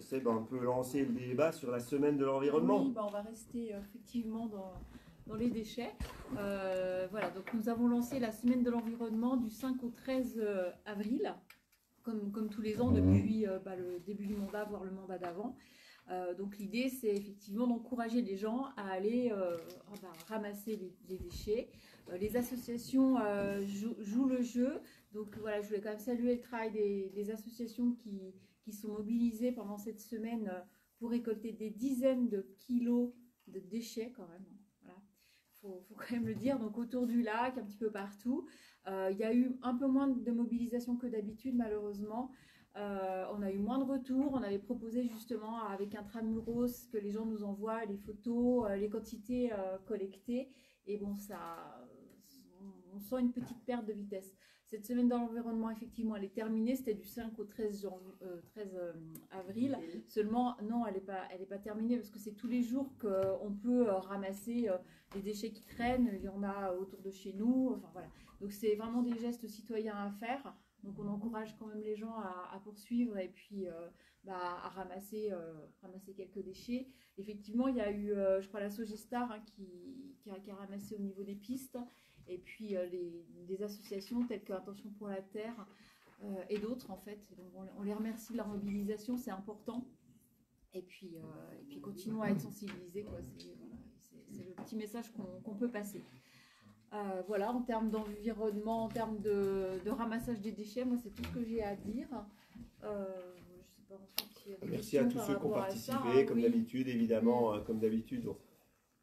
Seb, on peut lancer le débat sur la semaine de l'environnement. Oui, on va rester effectivement dans les déchets. Voilà, donc nous avons lancé la semaine de l'environnement du 5 au 13 avril. comme tous les ans depuis le début du mandat, voire le mandat d'avant. Donc l'idée, c'est effectivement d'encourager les gens à aller ramasser les déchets. Les associations jouent le jeu. Donc voilà, je voulais quand même saluer le travail des associations qui sont mobilisées pendant cette semaine pour récolter des dizaines de kilos de déchets quand même. Voilà. Faut quand même le dire. Donc autour du lac, un petit peu partout. Il y a eu un peu moins de mobilisation que d'habitude, malheureusement. On a eu moins de retours. On avait proposé justement avec Intramuros que les gens nous envoient les photos, les quantités collectées. Et bon, on sent une petite perte de vitesse. Cette semaine dans l'environnement, effectivement, elle est terminée. C'était du 5 au 13 avril. Seulement, non, elle est pas terminée parce que c'est tous les jours qu'on peut ramasser les déchets qui traînent. Il y en a autour de chez nous. Enfin, voilà. Donc, c'est vraiment des gestes citoyens à faire. Donc, on encourage quand même les gens à poursuivre et puis à ramasser quelques déchets. Effectivement, il y a eu, je crois, la Sogestar qui a ramassé au niveau des pistes. Et puis des associations telles que Attention pour la Terre et d'autres en fait. Donc on les remercie de leur mobilisation, c'est important. Et puis continuons à être sensibilisés, quoi. C'est le petit message qu'on peut passer. Voilà, en termes d'environnement, en termes de ramassage des déchets, moi c'est tout ce que j'ai à dire. Je sais pas ensuite s'il y a des Merci à tous ceux qui ont participé, comme d'habitude, évidemment, comme d'habitude.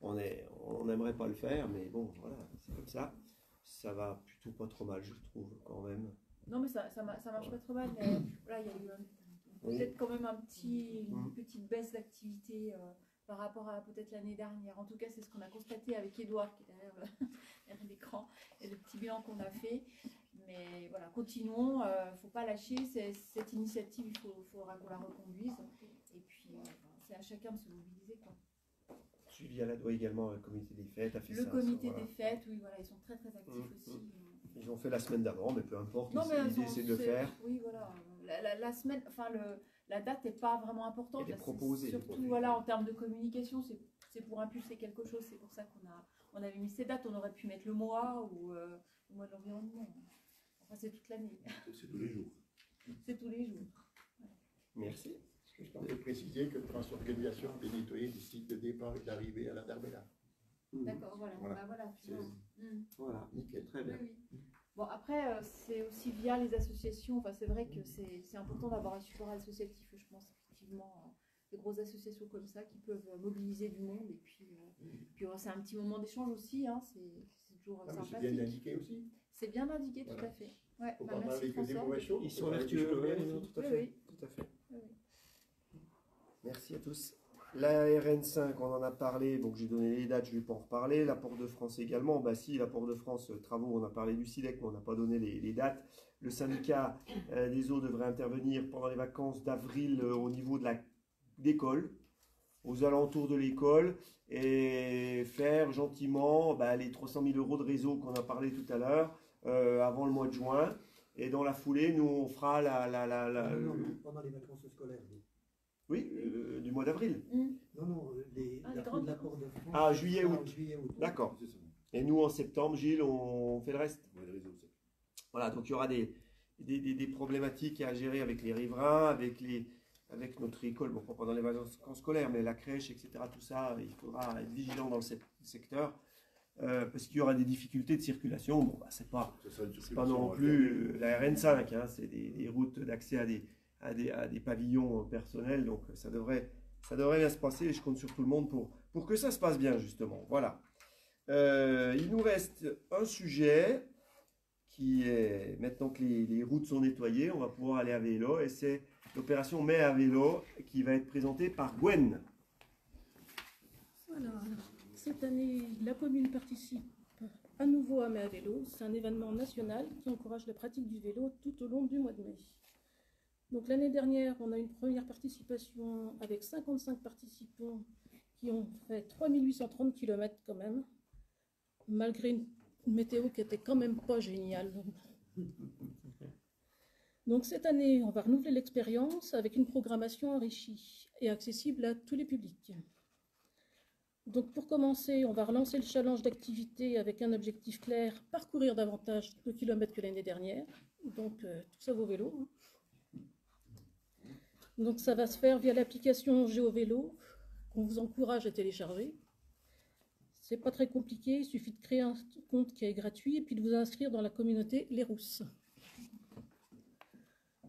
On n'aimerait pas le faire, mais bon, voilà, c'est comme ça. Ça va plutôt pas trop mal, je trouve, quand même. Non, mais ça marche pas trop mal, mais voilà, il y a eu peut-être quand même une petite baisse d'activité par rapport à peut-être l'année dernière. En tout cas, c'est ce qu'on a constaté avec Édouard, qui est derrière l'écran, et le petit bilan qu'on a fait. Mais voilà, continuons, faut pas lâcher cette initiative, il faudra qu'on la reconduise. Et puis, c'est à chacun de se mobiliser, quoi. Julia Ladois également, le comité des fêtes, a fait ça. Le comité des fêtes, oui, voilà, ils sont très très actifs aussi. Ils ont fait la semaine d'avant, mais peu importe, l'idée c'est de le faire. Oui, voilà. La semaine, enfin, la date n'est pas vraiment importante. Elle est proposée. Surtout, voilà, en termes de communication, c'est pour impulser quelque chose. C'est pour ça qu'on avait mis ces dates. On aurait pu mettre le mois ou le mois de l'environnement. Enfin, c'est toute l'année. C'est tous les jours. C'est tous les jours. Voilà. Merci. Je peux préciser que Transorganisation peut nettoyer du site de départ et d'arrivée à la Darbella. D'accord, voilà. Voilà, nickel, très bien. Oui. Bon, après, c'est aussi via les associations. Enfin, c'est vrai que c'est important d'avoir un support associatif. Je pense effectivement des grosses associations comme ça qui peuvent mobiliser du monde. Et puis c'est un petit moment d'échange aussi. Hein, c'est toujours sympathique. C'est bien indiqué aussi. C'est bien indiqué, tout à fait. Ouais, faut pas parler que des mauvais choses. Ils sont vertueux, tout à fait. Oui. Tout à fait. Oui. Merci à tous. La RN5, on en a parlé, donc j'ai donné les dates, je ne vais pas en reparler. La Porte de France également, bah si, la Porte de France, travaux, on a parlé du SIDEC, mais on n'a pas donné les dates. Le syndicat des eaux devrait intervenir pendant les vacances d'avril au niveau de d'école, aux alentours de l'école, et faire gentiment les 300 000 € de réseau qu'on a parlé tout à l'heure, avant le mois de juin. Et dans la foulée, nous, on fera pendant les vacances scolaires. Oui, du mois d'avril. Non, la route de la Porte de France. Ah, juillet-août. D'accord. Et nous, en septembre, Gilles, on fait le reste. Voilà, donc il y aura des problématiques à gérer avec les riverains, avec notre école, bon, pas pendant les vacances scolaires, mais la crèche, etc. Tout ça, il faudra être vigilant dans le secteur. Parce qu'il y aura des difficultés de circulation. Bon, c'est pas non plus la RN5, hein, c'est des routes d'accès à des pavillons personnels, donc ça devrait bien se passer et je compte sur tout le monde pour que ça se passe bien, justement. Voilà. Il nous reste un sujet qui est, maintenant que les routes sont nettoyées, on va pouvoir aller à vélo, et c'est l'opération Mai à vélo qui va être présentée par Gwen. Voilà. Cette année, la commune participe à nouveau à Mai à vélo. C'est un événement national qui encourage la pratique du vélo tout au long du mois de mai. Donc l'année dernière, on a une première participation avec 55 participants qui ont fait 3830 km quand même, malgré une météo qui était quand même pas géniale. Donc cette année, on va renouveler l'expérience avec une programmation enrichie et accessible à tous les publics. Donc pour commencer, on va relancer le challenge d'activité avec un objectif clair, parcourir davantage de kilomètres que l'année dernière. Donc tout ça vaut vélo. Donc ça va se faire via l'application GeoVélo qu'on vous encourage à télécharger. C'est pas très compliqué, il suffit de créer un compte qui est gratuit et puis de vous inscrire dans la communauté Les Rousses.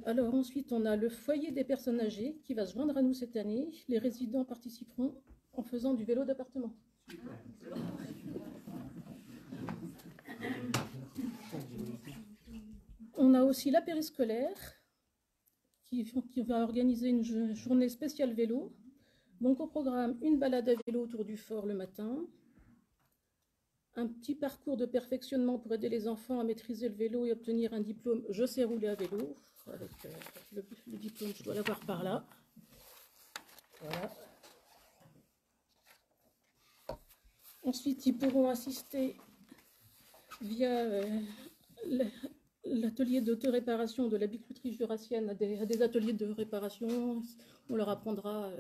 Alors ensuite, on a le foyer des personnes âgées qui va se joindre à nous cette année. Les résidents participeront en faisant du vélo d'appartement. On a aussi la périscolaire qui va organiser une journée spéciale vélo. Donc au programme, une balade à vélo autour du fort le matin, un petit parcours de perfectionnement pour aider les enfants à maîtriser le vélo et obtenir un diplôme « Je sais rouler à vélo ». Avec le diplôme, je dois l'avoir par là. Voilà. Ensuite, ils pourront assister via l'atelier d'autoréparation de la bijouterie jurassienne à des ateliers de réparation. On leur apprendra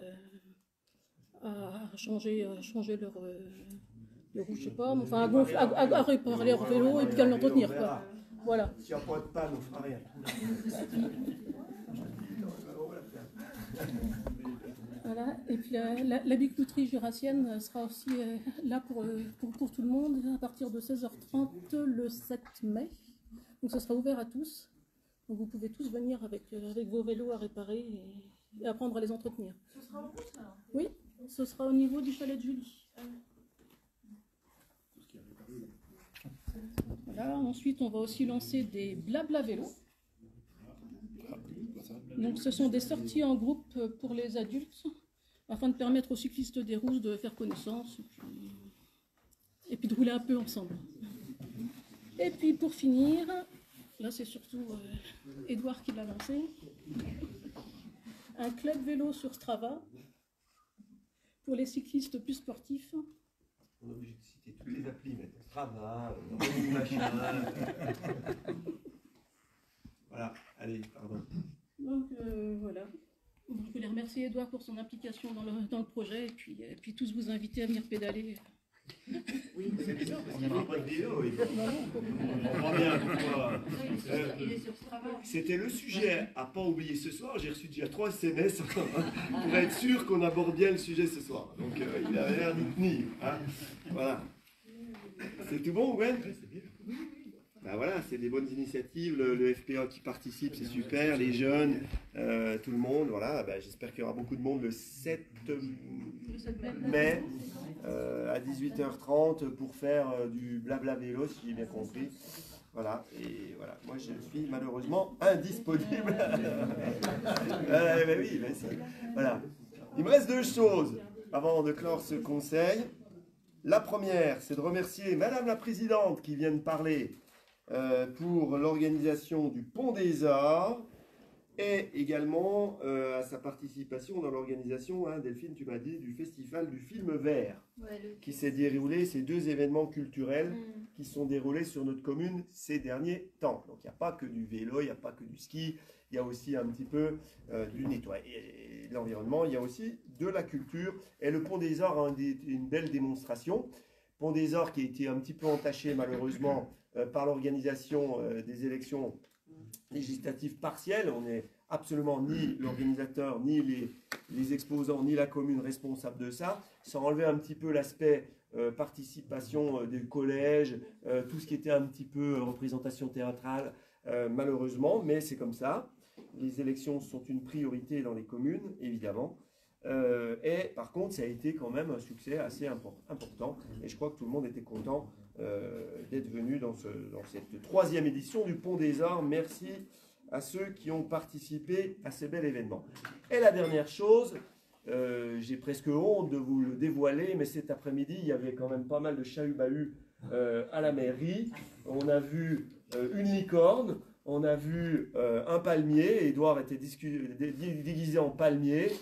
à changer leur roue, je sais pas, enfin à réparer leur vélo et puis à l'entretenir, quoi. Voilà. S'il n'y a pas de panne, on ne fera rien. Voilà. Et puis la bijouterie jurassienne sera aussi là pour tout le monde à partir de 16h30 le 7 mai. Donc ça sera ouvert à tous. Donc vous pouvez tous venir avec vos vélos à réparer et apprendre à les entretenir. Ce sera en route alors? Oui, ce sera au niveau du chalet de Julie. Voilà. Ensuite, on va aussi lancer des blabla vélos. Donc ce sont des sorties en groupe pour les adultes afin de permettre aux cyclistes des Rousses de faire connaissance et puis de rouler un peu ensemble. Et puis pour finir, là c'est surtout Édouard qui l'a lancé, un club vélo sur Strava pour les cyclistes plus sportifs. On est obligé de citer toutes les applis, mais Strava, machin. Voilà, allez, pardon. Donc voilà. Je voulais remercier Édouard pour son implication dans le projet et puis tous vous inviter à venir pédaler. Oui, c'est bizarre parce qu'il ne fait pas de vélo. On comprend bien pourquoi. C'était le sujet à ne pas oublier ce soir. J'ai reçu déjà 3 SMS pour être sûr qu'on aborde bien le sujet ce soir. Donc il a l'air d'y tenir. Hein. Voilà. C'est tout bon, Gwen? Ben voilà, c'est des bonnes initiatives, le FPA qui participe, c'est super, les jeunes, tout le monde, voilà, ben, j'espère qu'il y aura beaucoup de monde le 7 mai à 18h30 pour faire du blabla vélo, si j'ai bien compris. Voilà, et voilà, moi je suis malheureusement indisponible. Ben oui, ben si. Voilà. Il me reste 2 choses avant de clore ce conseil. La première, c'est de remercier Madame la Présidente qui vient de parler pour l'organisation du Pont des Arts et également à sa participation dans l'organisation, hein, Delphine, tu m'as dit, du Festival du film vert, qui s'est déroulé, ces 2 événements culturels qui sont déroulés sur notre commune ces derniers temps. Donc il n'y a pas que du vélo, il n'y a pas que du ski, il y a aussi un petit peu du nettoyage et de l'environnement, il y a aussi de la culture. Et le Pont des Arts a une belle démonstration. Pont des Arts qui a été un petit peu entaché malheureusement par l'organisation des élections législatives partielles. On n'est absolument ni l'organisateur, ni les exposants, ni la commune responsable de ça. Sans enlever un petit peu l'aspect participation des collèges, tout ce qui était un petit peu représentation théâtrale, malheureusement, mais c'est comme ça. Les élections sont une priorité dans les communes, évidemment. Et par contre, ça a été quand même un succès assez important. Et je crois que tout le monde était content d'être venu dans cette 3e édition du Pont des Arts. Merci à ceux qui ont participé à ces bels événements. Et la dernière chose, j'ai presque honte de vous le dévoiler, mais cet après-midi, il y avait quand même pas mal de chahut-bahut à la mairie. On a vu une licorne, on a vu un palmier. Édouard était déguisé en palmier.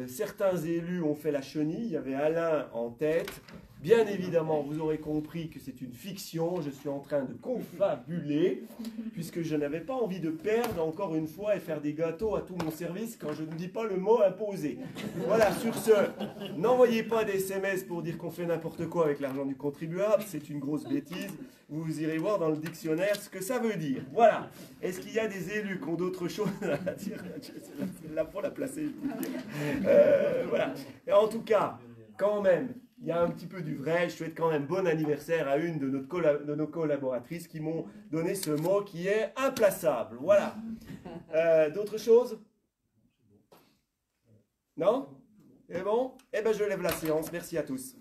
Certains élus ont fait la chenille. Il y avait Alain en tête, Bien évidemment, vous aurez compris que c'est une fiction, je suis en train de confabuler, puisque je n'avais pas envie de perdre encore une fois et faire des gâteaux à tout mon service quand je ne dis pas le mot imposé. Voilà, sur ce, n'envoyez pas des SMS pour dire qu'on fait n'importe quoi avec l'argent du contribuable, c'est une grosse bêtise. Vous irez voir dans le dictionnaire ce que ça veut dire. Voilà. Est-ce qu'il y a des élus qui ont d'autres choses à dire? Là, pour la placer, je peux dire. Voilà. Et en tout cas, quand même, il y a un petit peu du vrai. Je souhaite quand même bon anniversaire à une de nos collaboratrices qui m'ont donné ce mot qui est implaçable. Voilà. D'autres choses? Non? C'est bon? Eh bien, je lève la séance. Merci à tous.